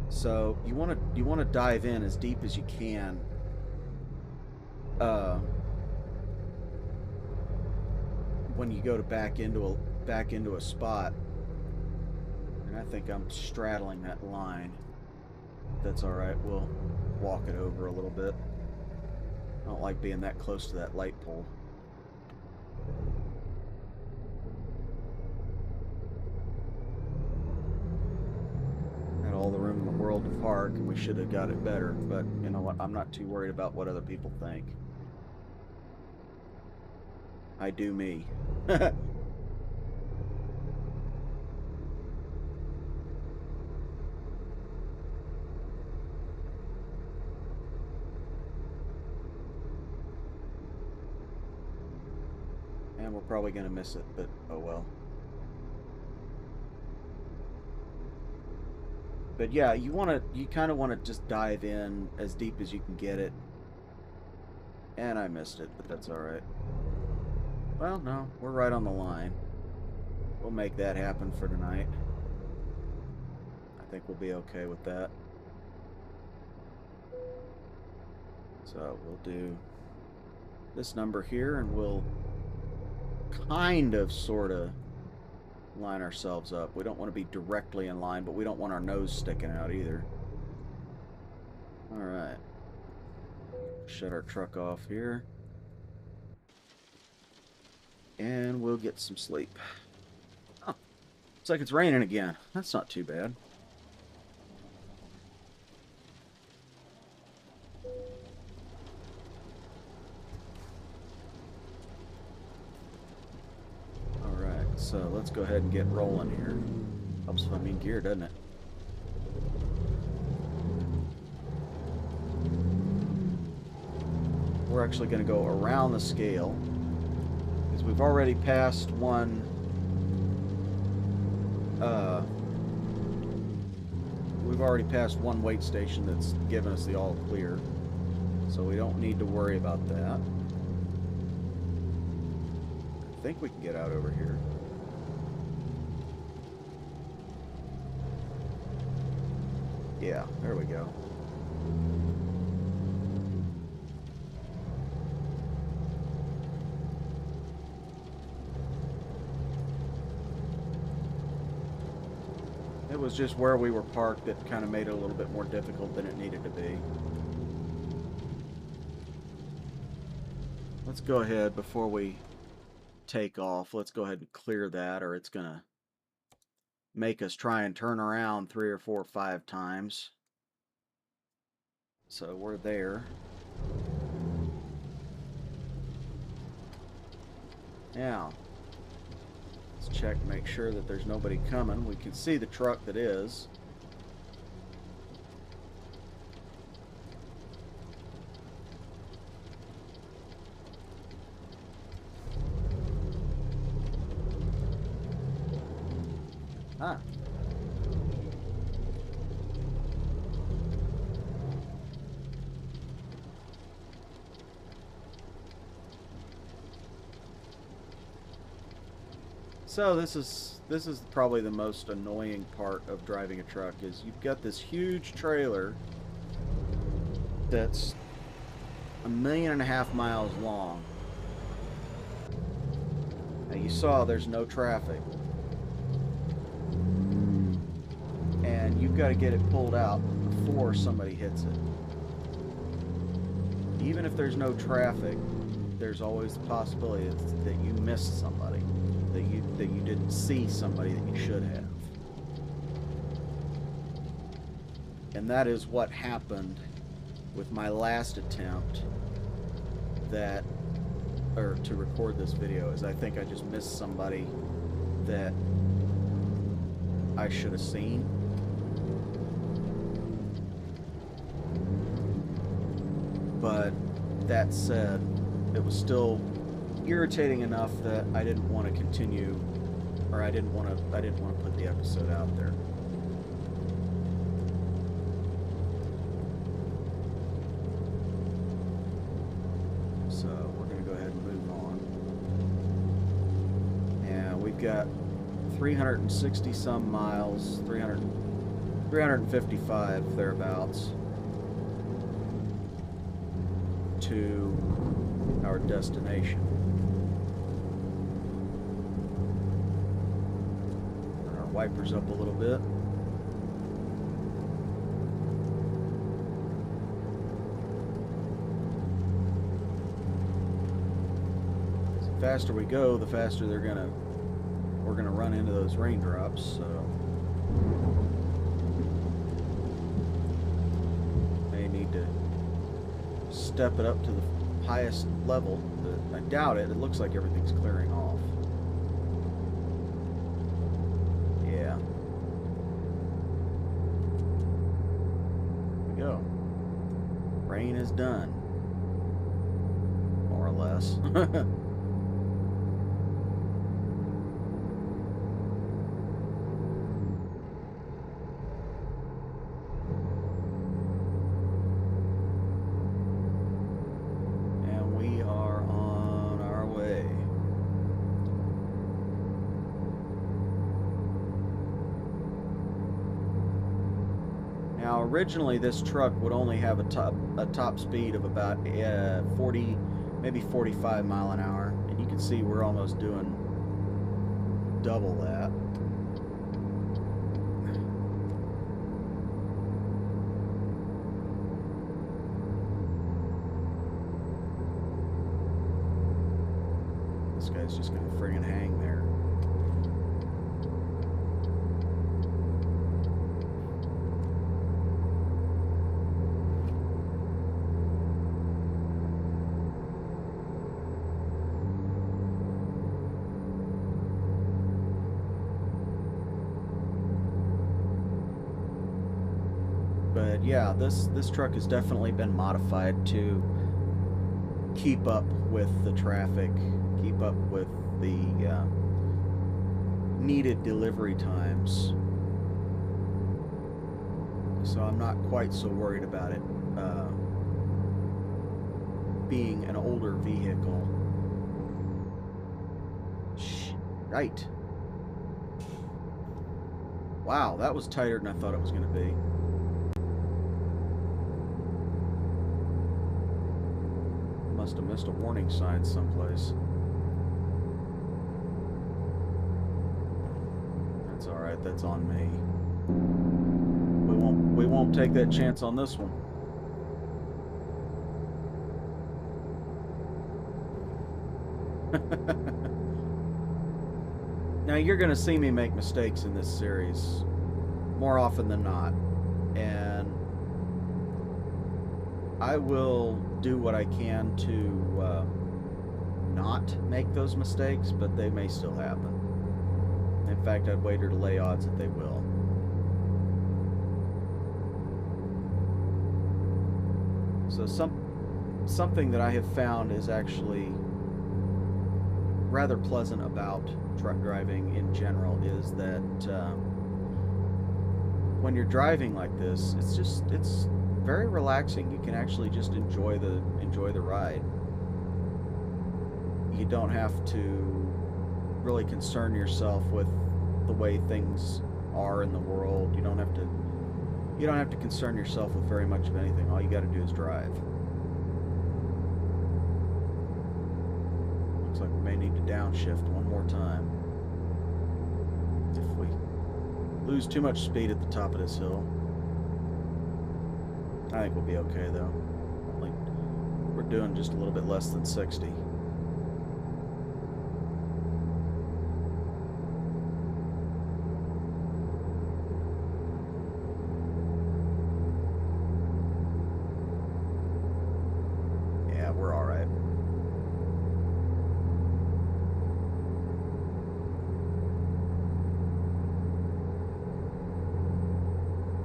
So you want to dive in as deep as you can. When you go to back into a spot, and I think I'm straddling that line. That's all right. We'll walk it over a little bit. I don't like being that close to that light pole. Had all the room in the world to park, and we should have got it better. But you know what? I'm not too worried about what other people think. I do me. And we're probably going to miss it, but oh well. But yeah, you kind of want to just dive in as deep as you can get it. And I missed it, but that's all right. Well, no, we're right on the line. We'll make that happen for tonight. I think we'll be okay with that. So we'll do this number here, and we'll kind of, sort of line ourselves up. We don't want to be directly in line, but we don't want our nose sticking out either. Alright. Shut our truck off here. And we'll get some sleep. Oh, looks like it's raining again. That's not too bad. So let's go ahead and get rolling here. Helps if I'm in gear, doesn't it? We're actually going to go around the scale because we've already passed one. We've already passed one weight station that's given us the all clear, so we don't need to worry about that. I think we can get out over here. Yeah, there we go. It was just where we were parked that kind of made it a little bit more difficult than it needed to be. Let's go ahead, before we take off, let's go ahead and clear that, or it's going to make us try and turn around 3 or 4 or 5 times. So we're there. Now, let's check, make sure that there's nobody coming. We can see the truck that is. Ah. So this is probably the most annoying part of driving a truck, is you've got this huge trailer that's 1.5 million miles long. Now you saw there's no traffic. And you've got to get it pulled out before somebody hits it. Even if there's no traffic, there's always the possibility that you missed somebody, that you didn't see somebody that you should have. And that is what happened with my last attempt to record this video, is I think I just missed somebody that I should have seen. But that said, it was still irritating enough that I didn't want to continue, or I didn't want to put the episode out there. So we're going to go ahead and move on. And we've got 360 some miles, 355 thereabouts, to our destination. Turn our wipers up a little bit. The faster we go, the faster we're gonna run into those raindrops, so may need to step it up to the highest level, but I doubt it. It looks like everything's clearing off. Yeah. Here we go. Rain is done. More or less. Now, originally this truck would only have a top speed of about 40, maybe 45 mile an hour, and you can see we're almost doing double that. This guy's just gonna friggin' hang there. But yeah, this truck has definitely been modified to keep up with the traffic, keep up with the needed delivery times. So I'm not quite so worried about it being an older vehicle. Right. Wow, that was tighter than I thought it was going to be. Must have missed a warning sign someplace. That's all right. That's on me. We won't take that chance on this one. Now you're going to see me make mistakes in this series more often than not, and I will do what I can to not not make those mistakes, but they may still happen. In fact, I'd wager to lay odds that they will. So something that I have found is actually rather pleasant about truck driving in general is that when you're driving like this, it's very relaxing. You can actually just enjoy the ride. You don't have to really concern yourself with the way things are in the world. You don't have to concern yourself with very much of anything. All you got to do is drive. Looks like we may need to downshift one more time. If we lose too much speed at the top of this hill. I think we'll be okay though. Like, we're doing just a little bit less than 60. Yeah, we're all right.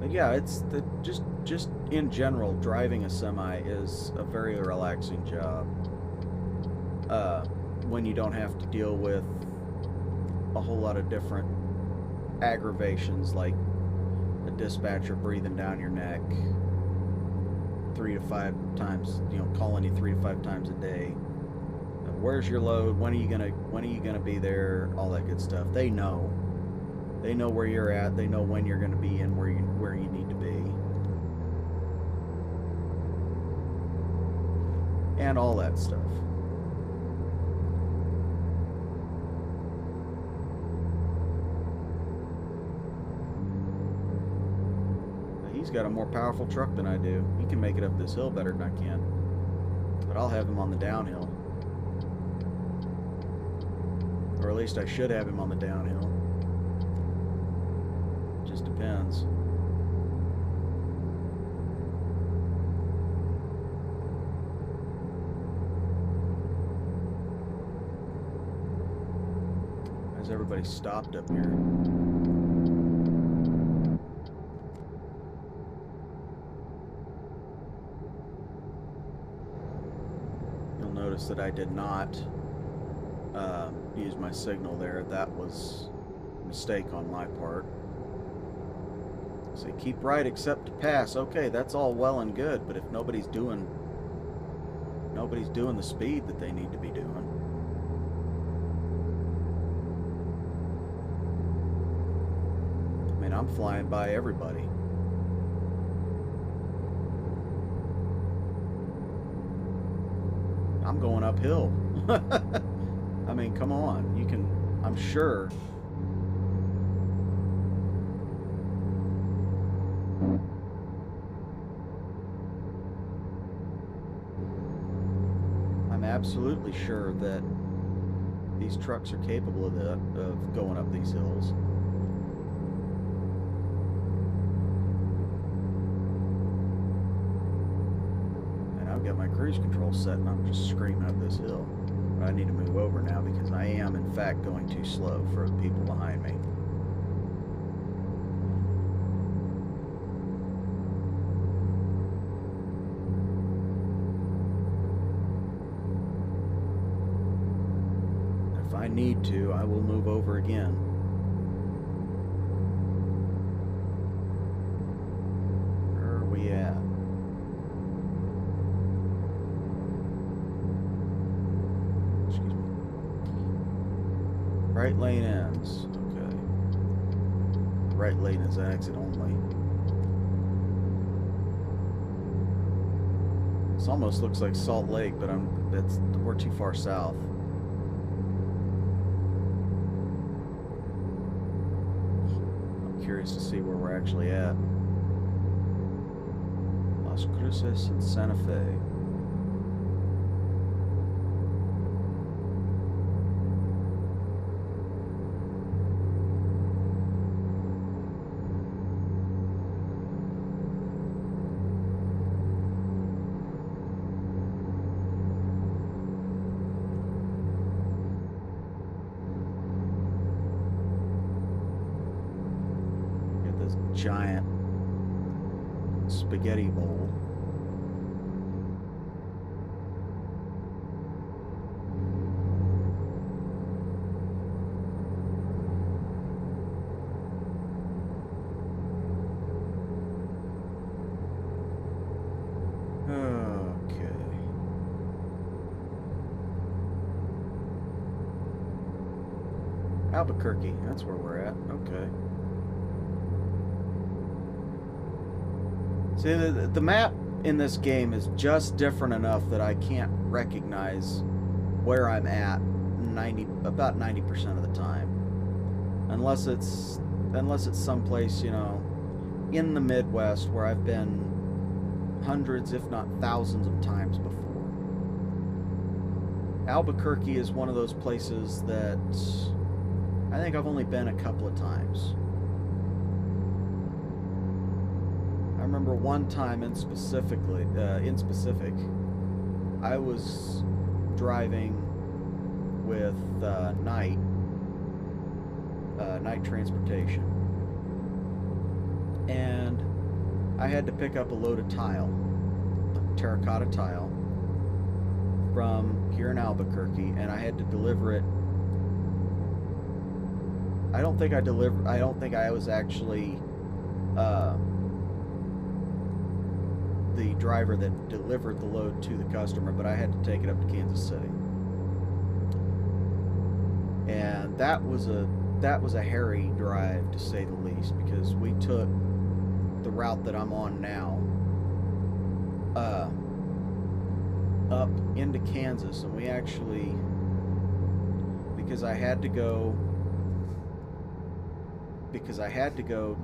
But yeah, it's just in general, driving a semi is a very relaxing job. When you don't have to deal with a whole lot of different aggravations like a dispatcher breathing down your neck 3 to 5 times, calling you 3 to 5 times a day. Where's your load? When are you gonna be there? All that good stuff. They know where you're at. They know when you're gonna be and where you need to be, and all that stuff. He's got a more powerful truck than I do. He can make it up this hill better than I can. But I'll have him on the downhill. Or at least I should have him on the downhill. Just depends. Has everybody stopped up here? Notice that I did not use my signal there. That was a mistake on my part. Say keep right except to pass. Okay, that's all well and good, but if nobody's doing the speed that they need to be doing. I mean, I'm flying by everybody. I'm going uphill. I mean, come on. You can, I'm sure. I'm absolutely sure that these trucks are capable of going up these hills. I've got my cruise control set and I'm just screaming up this hill. But I need to move over now because I am in fact going too slow for the people behind me. If I need to, I will move over again. Where are we at? Right lane ends. Okay. Right lane is exit only. This almost looks like Salt Lake, but we're too far south. I'm curious to see where we're actually at. Las Cruces and Santa Fe. giant spaghetti bowl. Albuquerque, that's where we're at. Okay. See, the map in this game is just different enough that I can't recognize where I'm at about 90% of the time. Unless it's someplace, you know, in the Midwest where I've been hundreds, if not thousands of times before. Albuquerque is one of those places that I think I've only been a couple of times. I remember one time in specific, I was driving with night transportation, and I had to pick up a load of tile, terracotta tile, from here in Albuquerque, and I had to deliver it. I don't think I was actually the driver that delivered the load to the customer, but I had to take it up to Kansas City. And that was a hairy drive, to say the least, because we took the route that I'm on now up into Kansas, and we actually, because I had to go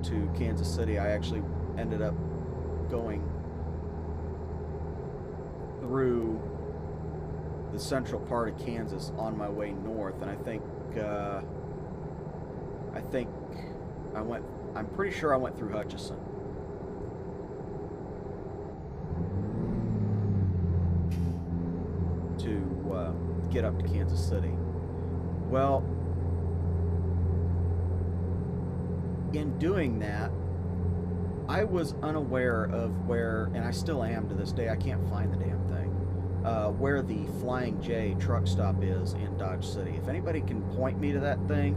to Kansas City, I actually ended up going through the central part of Kansas on my way north, and I'm pretty sure I went through Hutchinson. To get up to Kansas City. Well, in doing that, I was unaware of where, and I still am to this day, I can't find the damn thing, where the Flying J truck stop is in Dodge City. If anybody can point me to that thing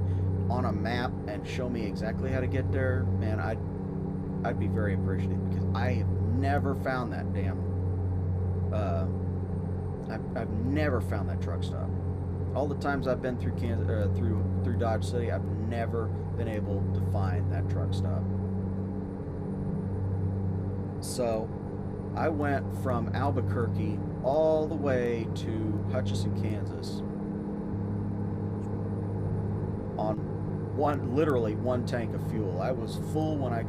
on a map and show me exactly how to get there, man, I'd be very appreciative, because I have never found that damn, I've never found that truck stop. All the times I've been through through Dodge City, I've never been able to find that truck stop. So I went from Albuquerque all the way to Hutchinson, Kansas on literally one tank of fuel. I was full when I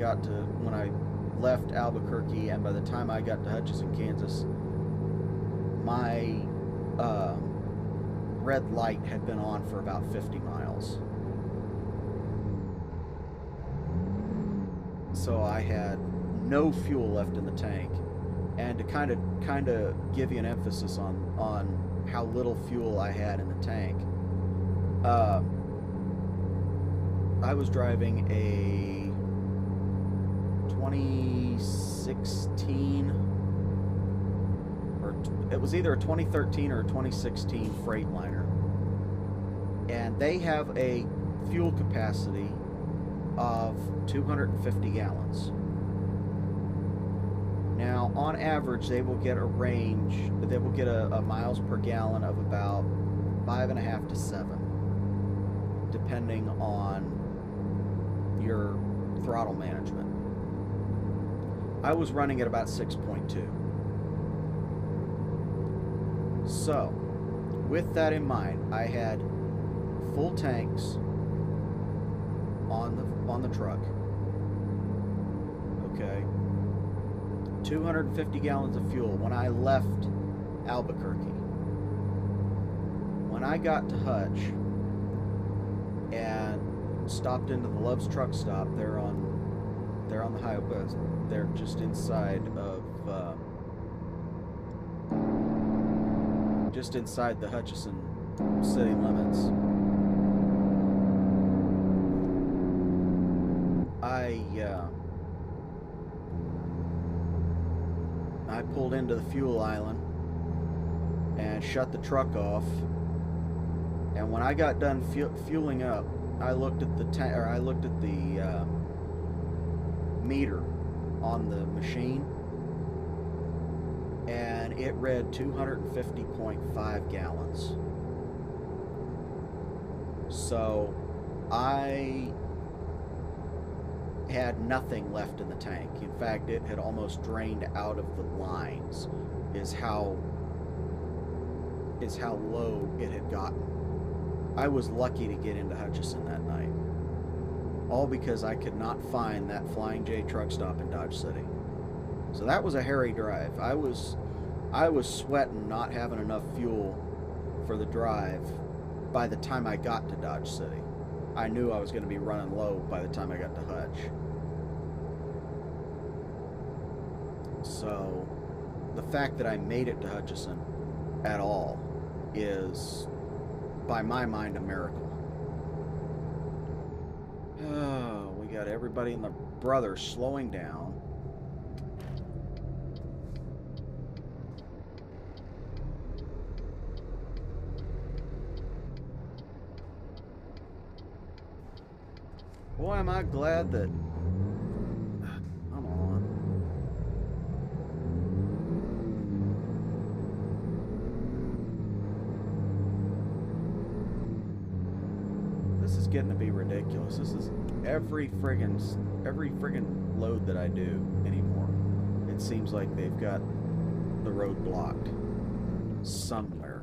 left Albuquerque, and by the time I got to Hutchinson, Kansas, my red light had been on for about 50 miles. So I had no fuel left in the tank. And to kind of give you an emphasis on how little fuel I had in the tank, I was driving a 2016, or it was either a 2013 or a 2016 Freightliner, and they have a fuel capacity of 250 gallons. Now, on average, they will get a miles per gallon of about 5.5 to 7, depending on your throttle management. I was running at about 6.2. So, with that in mind, I had full tanks on the truck. Okay. 250 gallons of fuel when I left Albuquerque. When I got to Hutch and stopped into the Love's truck stop, they're on the highway. They're just inside the Hutchinson city limits. I pulled into the fuel island and shut the truck off. And when I got done fueling up, I looked at the meter on the machine, and it read 250.5 gallons. So I had nothing left in the tank. In fact, it had almost drained out of the lines, is how low it had gotten. I was lucky to get into Hutchinson that night, all because I could not find that Flying J truck stop in Dodge City. So that was a hairy drive. I was sweating not having enough fuel for the drive by the time I got to Dodge City. I knew I was going to be running low by the time I got to Hutch. So the fact that I made it to Hutchinson at all is, by my mind, a miracle. Oh, we got everybody and their brother slowing down. Boy, am I glad that... Come on. This is getting to be ridiculous. This is every friggin' load that I do anymore. It seems like they've got the road blocked somewhere.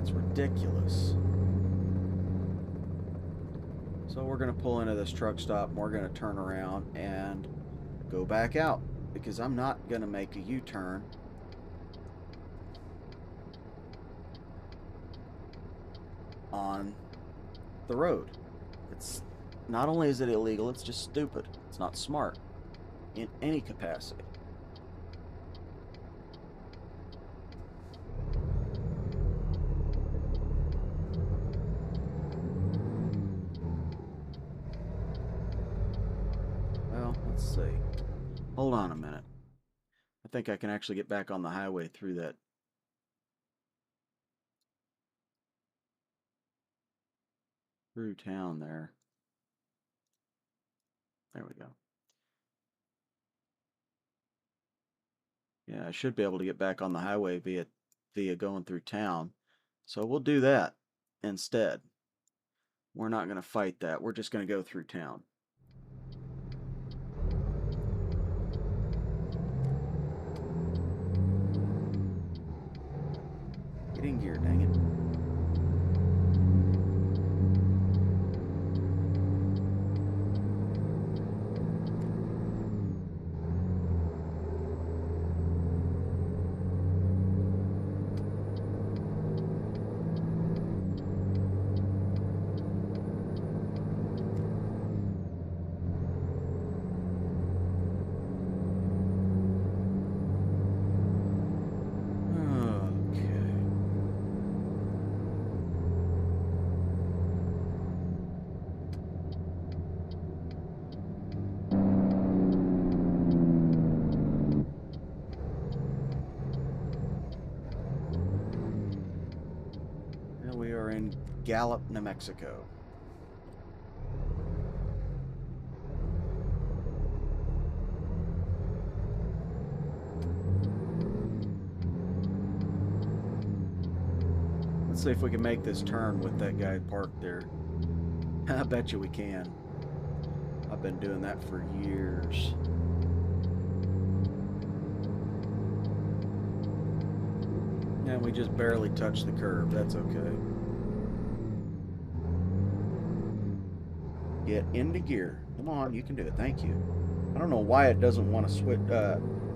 It's ridiculous. So we're going to pull into this truck stop and we're going to turn around and go back out, because I'm not going to make a U-turn on the road. It's not only is it illegal, it's just stupid. It's not smart in any capacity. Well, let's see. Hold on a minute. I think I can actually get back on the highway through that. Through town there. There we go. Yeah, I should be able to get back on the highway via going through town. So we'll do that instead. We're not going to fight that. We're just going to go through town. Get in gear, dang it. Gallup, New Mexico. Let's see if we can make this turn with that guy parked there. I bet you we can. I've been doing that for years. And we just barely touched the curb. That's okay. Get into gear. Come on, you can do it. Thank you. I don't know why it doesn't want to switch,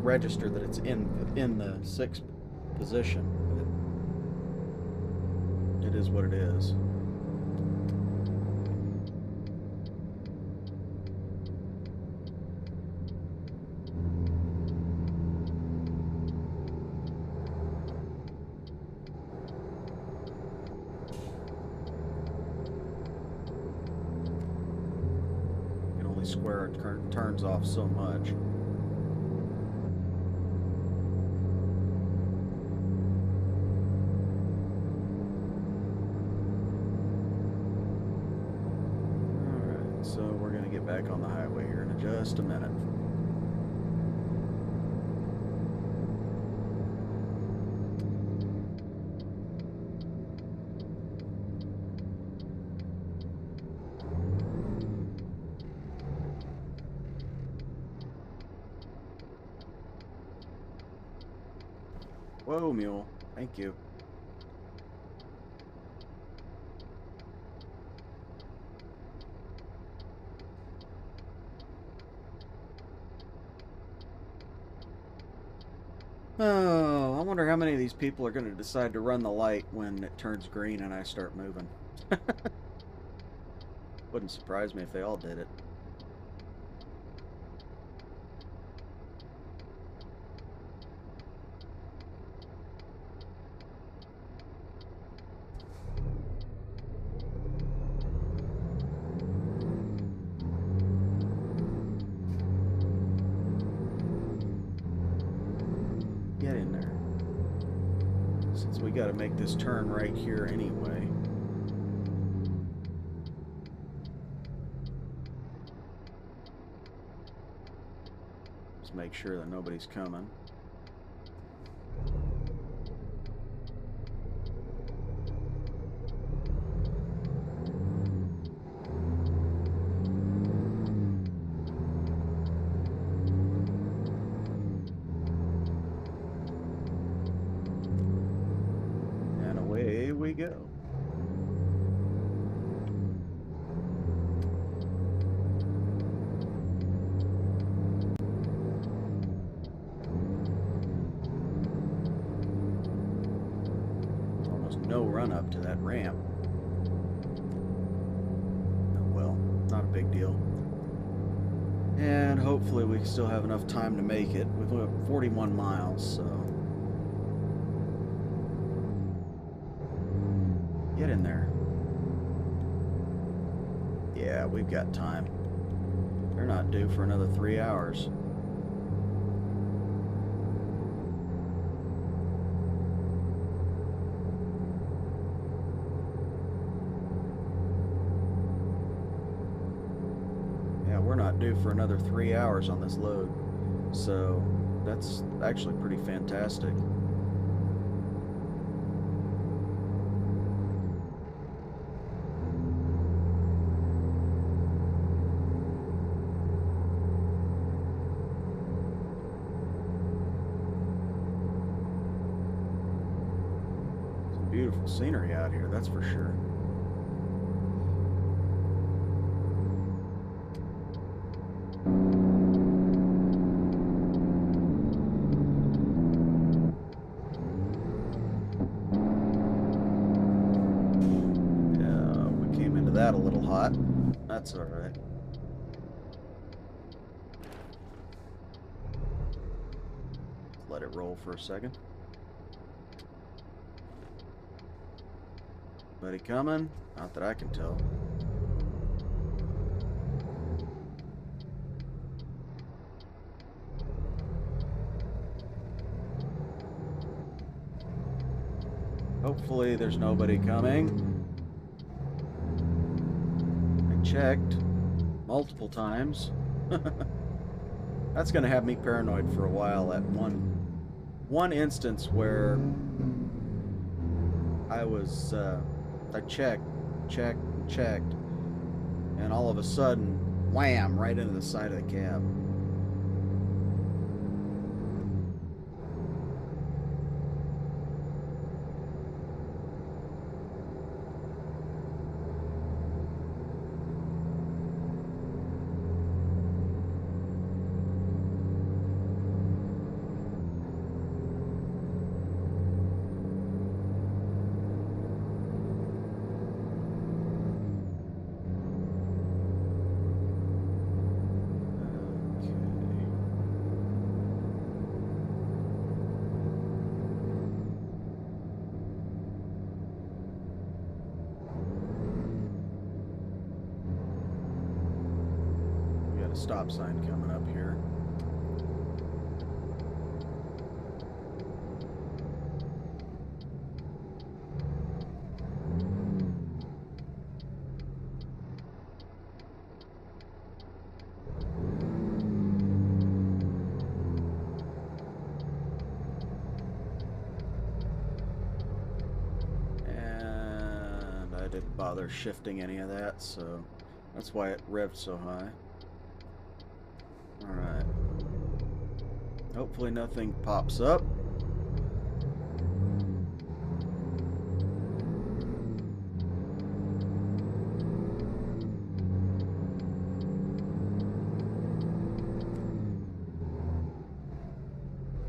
register that it's in the 6th position, but it is what it is. square our turns off so much. Alright, so we're going to get back on the highway here in just a minute. Whoa, mule. Thank you. Oh, I wonder how many of these people are going to decide to run the light when it turns green and I start moving. Wouldn't surprise me if they all did it. Get in there. Since we got to make this turn right here anyway. Just make sure that nobody's coming. Go. Almost no run up to that ramp. Oh well, not a big deal. And hopefully we still have enough time to make it. We've got 41 miles, so get in there. Yeah, we've got time. They're not due for another 3 hours. Yeah, we're not due for another 3 hours on this load. So that's actually pretty fantastic. Beautiful scenery out here, that's for sure. We came into that a little hot. That's all right. Let it roll for a second. Anybody coming? Not that I can tell. Hopefully there's nobody coming. I checked multiple times. That's gonna have me paranoid for a while. At one instance where I was I checked, and all of a sudden, wham, right into the side of the cab. stop sign coming up here. Didn't bother shifting any of that, so that's why it revved so high. Alright. Hopefully nothing pops up.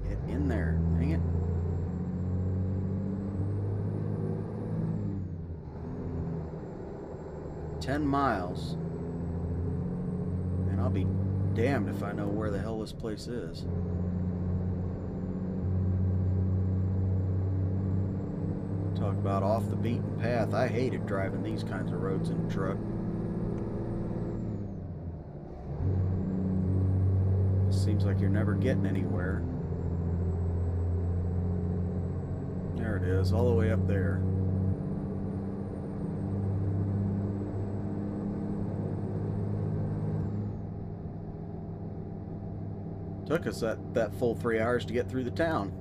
Get in there. Dang it. $10 miles. And I'll be damned if I know where the hell this place is. Talk about off the beaten path. I hated driving these kinds of roads in a truck. It seems like you're never getting anywhere. There it is, all the way up there. Took us that full 3 hours to get through the town.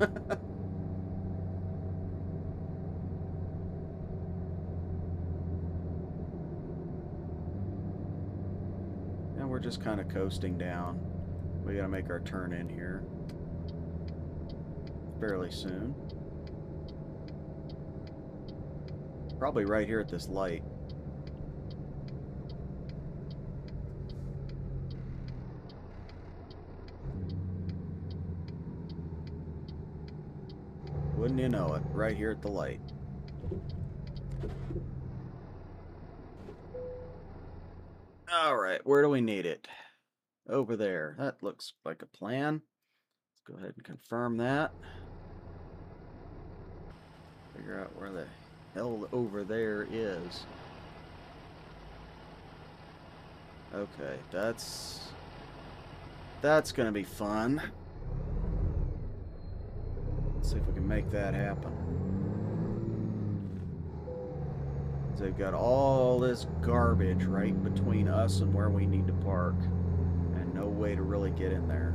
And we're just kind of coasting down. We gotta make our turn in here fairly soon. Probably right here at this light. Wouldn't you know it, right here at the light. Alright, where do we need it? Over there. That looks like a plan. Let's go ahead and confirm that. Figure out where the hell over there is. Okay, that's gonna be fun. Let's see if we can make that happen. They've got all this garbage right between us and where we need to park, and no way to really get in there.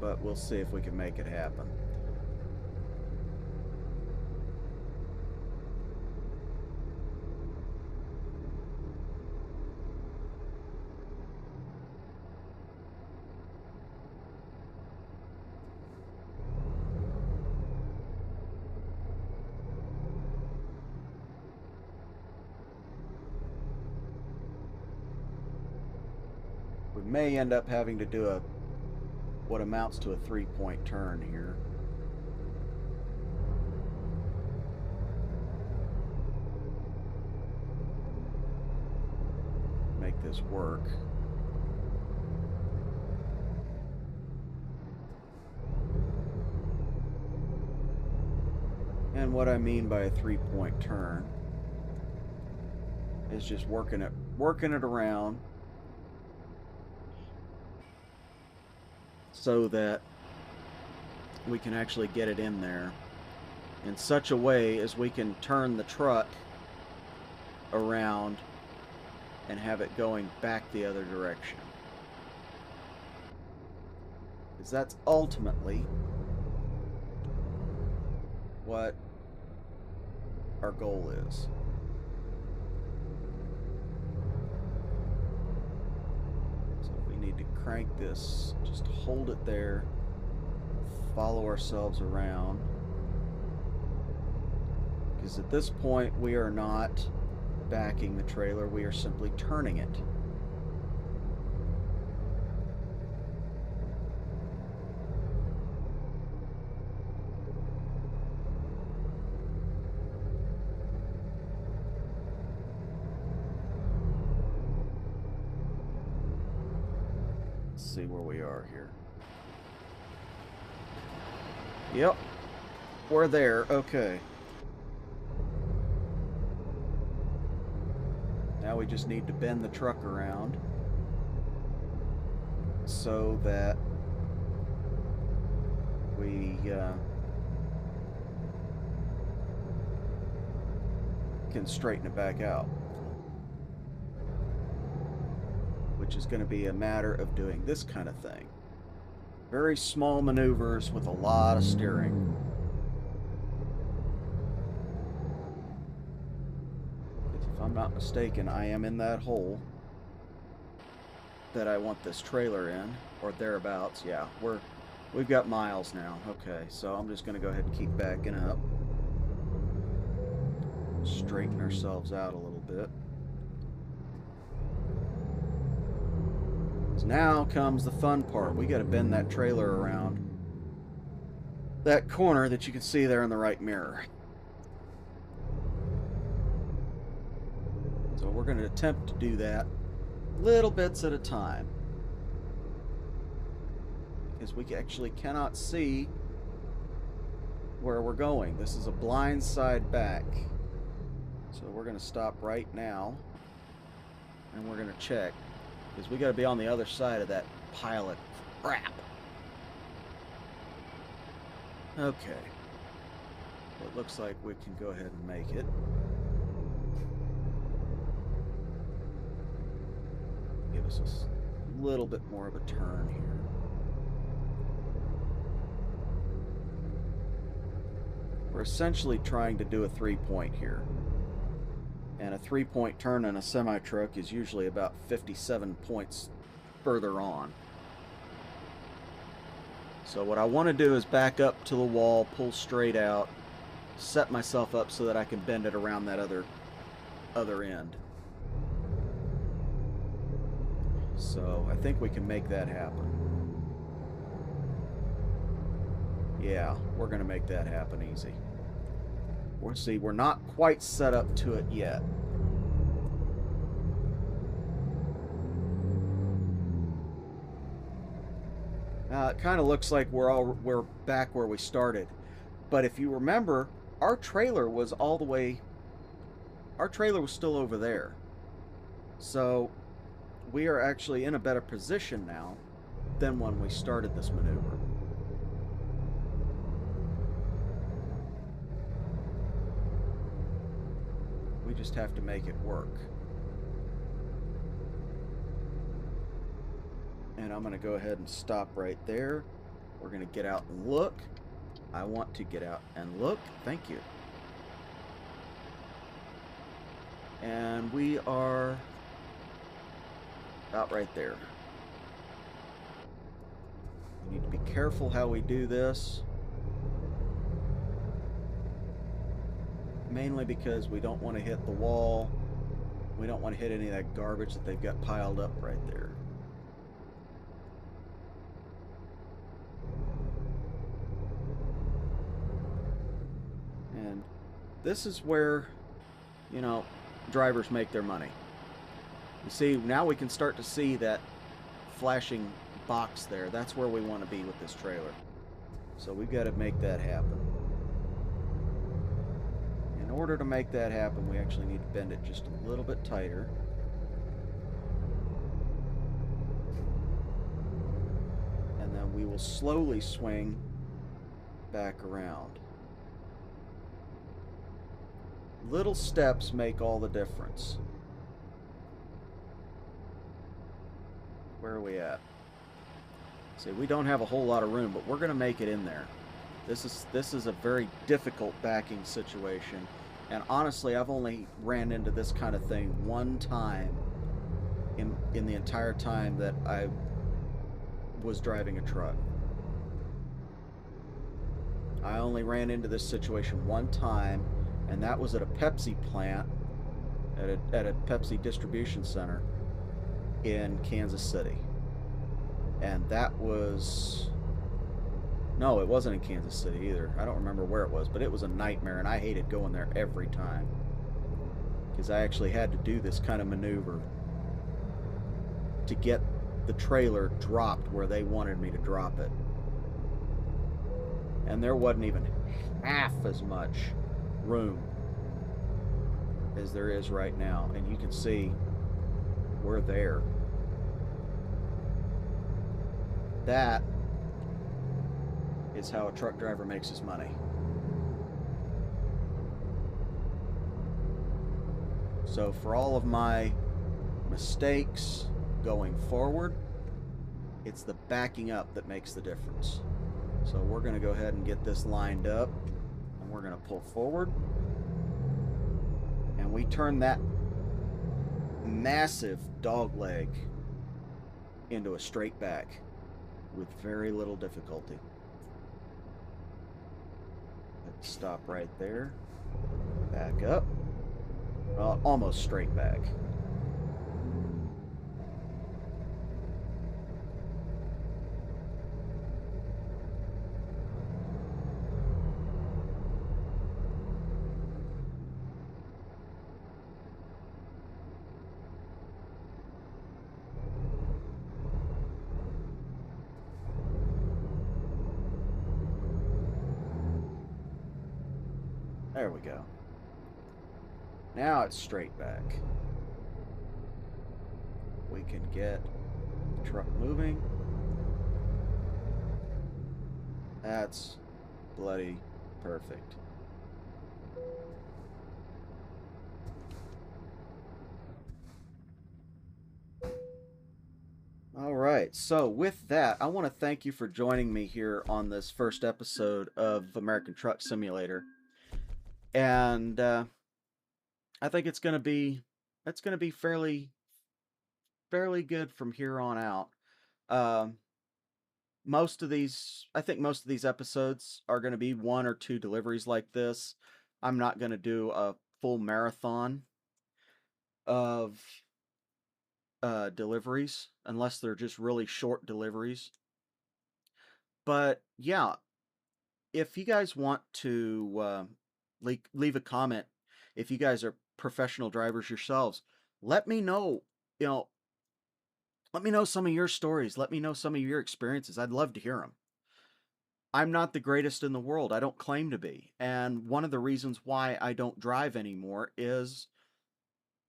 But we'll see if we can make it happen. We may end up having to do what amounts to a 3-point turn here. Make this work. And what I mean by a 3-point turn is just working it around so that we can actually get it in there in such a way as we can turn the truck around and have it going back the other direction. Because that's ultimately what our goal is. Need to crank this, just hold it there, follow ourselves around, because at this point we are not backing the trailer, we are simply turning it. see where we are here. Yep. We're there. Okay. Now we just need to bend the truck around so that we can straighten it back out, which is going to be a matter of doing this kind of thing. Very small maneuvers with a lot of steering. If I'm not mistaken, I am in that hole that I want this trailer in, or thereabouts. Yeah, we've got miles now. Okay, so I'm just going to go ahead and keep backing up. Straighten ourselves out a little bit. So now comes the fun part. We got to bend that trailer around that corner that you can see there in the right mirror. So we're going to attempt to do that little bits at a time, because we actually cannot see where we're going. This is a blind side back. So we're going to stop right now, and we're going to check, because we got to be on the other side of that pile of crap. Okay. Well, it looks like we can go ahead and make it. Give us a little bit more of a turn here. We're essentially trying to do a 3-point here. And a 3-point turn in a semi-truck is usually about 57 points further on. So what I want to do is back up to the wall, pull straight out, set myself up so that I can bend it around that other end. So I think we can make that happen. Yeah, we're going to make that happen easy. We'll see, we're not quite set up to it yet. It kind of looks like we're back where we started. But if you remember, our trailer was still over there. So we are actually in a better position now than when we started this maneuver. We just have to make it work. And I'm going to go ahead and stop right there. We're going to get out and look. I want to get out and look. Thank you. And we are about right there. We need to be careful how we do this. Mainly because we don't want to hit the wall. We don't want to hit any of that garbage that they've got piled up right there. And this is where, you know, drivers make their money. You see, now we can start to see that flashing box there. That's where we want to be with this trailer. So we've got to make that happen. In order to make that happen, we actually need to bend it just a little bit tighter. And then we will slowly swing back around. Little steps make all the difference. Where are we at? See, we don't have a whole lot of room, but we're going to make it in there. This is a very difficult backing situation. And honestly, I've only ran into this kind of thing one time in the entire time that I was driving a truck. I only ran into this situation one time, and that was at a Pepsi plant, at a Pepsi distribution center in Kansas City. And that was... No, it wasn't in Kansas City either. I don't remember where it was, but it was a nightmare, and I hated going there every time. Because I actually had to do this kind of maneuver to get the trailer dropped where they wanted me to drop it. And there wasn't even half as much room as there is right now. And you can see we're there. That is how a truck driver makes his money. So for all of my mistakes going forward, it's the backing up that makes the difference. So we're going to go ahead and get this lined up, and we're going to pull forward, and we turn that massive dog leg into a straight back with very little difficulty. Let's stop right there, back up, almost straight back. There we go. Now it's straight back. We can get the truck moving. That's bloody perfect. All right, so with that, I want to thank you for joining me here on this first episode of American Truck Simulator. And I think it's going to be fairly good from here on out. I think most of these episodes are going to be 1 or 2 deliveries like this. I'm not going to do a full marathon of deliveries unless they're just really short deliveries. But yeah, if you guys want to leave a comment, if you guys are professional drivers yourselves, let me know. Let me know some of your stories. Let me know some of your experiences. I'd love to hear them. I'm not the greatest in the world. I don't claim to be. And one of the reasons why I don't drive anymore is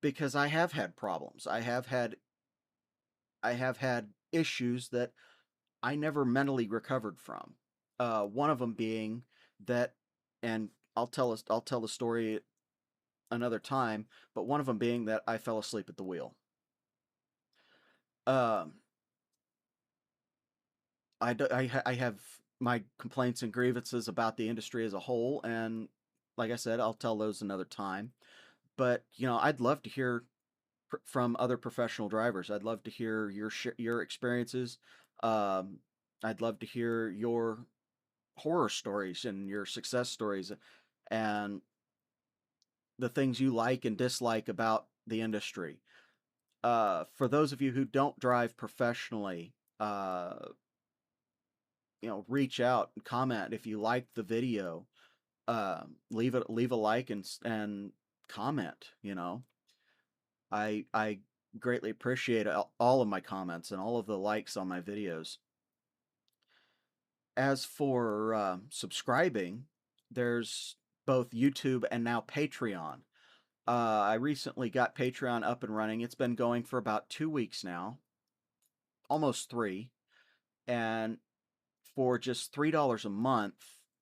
because I have had problems. I have had issues that I never mentally recovered from. One of them being that, and I'll tell the story another time, but one of them being that I fell asleep at the wheel. Um, I have my complaints and grievances about the industry as a whole, and like I said, I'll tell those another time. But I'd love to hear from other professional drivers. I'd love to hear your experiences. Um, I'd love to hear your horror stories and your success stories, and the things you like and dislike about the industry. For those of you who don't drive professionally, reach out and comment if you like the video. Leave a like and comment. I greatly appreciate all of my comments and all of the likes on my videos. As for subscribing, there's both YouTube and now Patreon. I recently got Patreon up and running. It's been going for about 2 weeks now, almost 3, and for just $3 a month,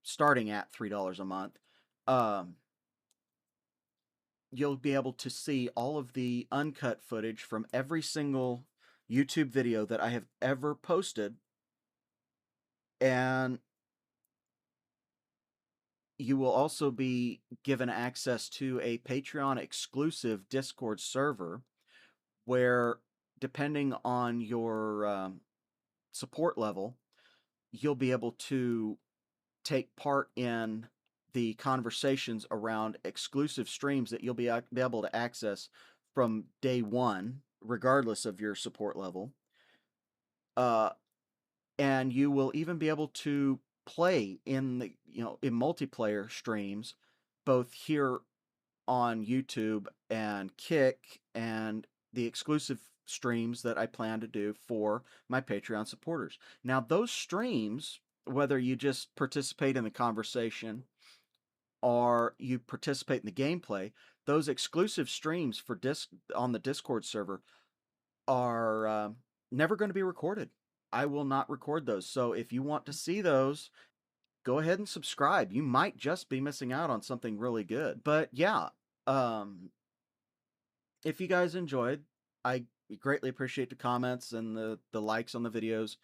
starting at $3 a month, you'll be able to see all of the uncut footage from every single YouTube video that I have ever posted, and you will also be given access to a Patreon exclusive Discord server where, depending on your support level, you'll be able to take part in the conversations around exclusive streams that you'll be able to access from day one, regardless of your support level. And you will even be able to play in in multiplayer streams, both here on YouTube and Kick, and the exclusive streams that I plan to do for my Patreon supporters. Now, those streams, whether you just participate in the conversation or you participate in the gameplay, those exclusive streams for on the Discord server are never going to be recorded. I will not record those. So if you want to see those, go ahead and subscribe. You might just be missing out on something really good. But yeah, um, if you guys enjoyed, I greatly appreciate the comments and the likes on the videos.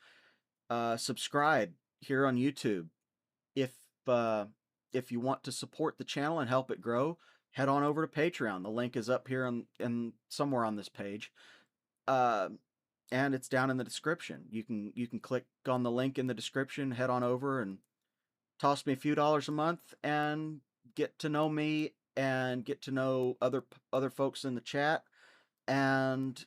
Subscribe here on YouTube. If uh, if you want to support the channel and help it grow, head on over to Patreon. The link is up here and somewhere on this page. Uh, and it's down in the description. You can click on the link in the description, head on over and toss me a few dollars a month and get to know me and get to know other folks in the chat, and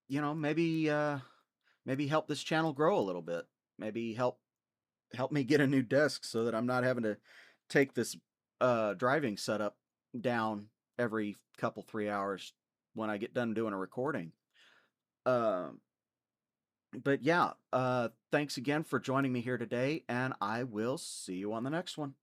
maybe help this channel grow a little bit. Maybe help me get a new desk so that I'm not having to take this driving setup down every couple 3 hours when I get done doing a recording. But yeah, thanks again for joining me here today, and I will see you on the next one.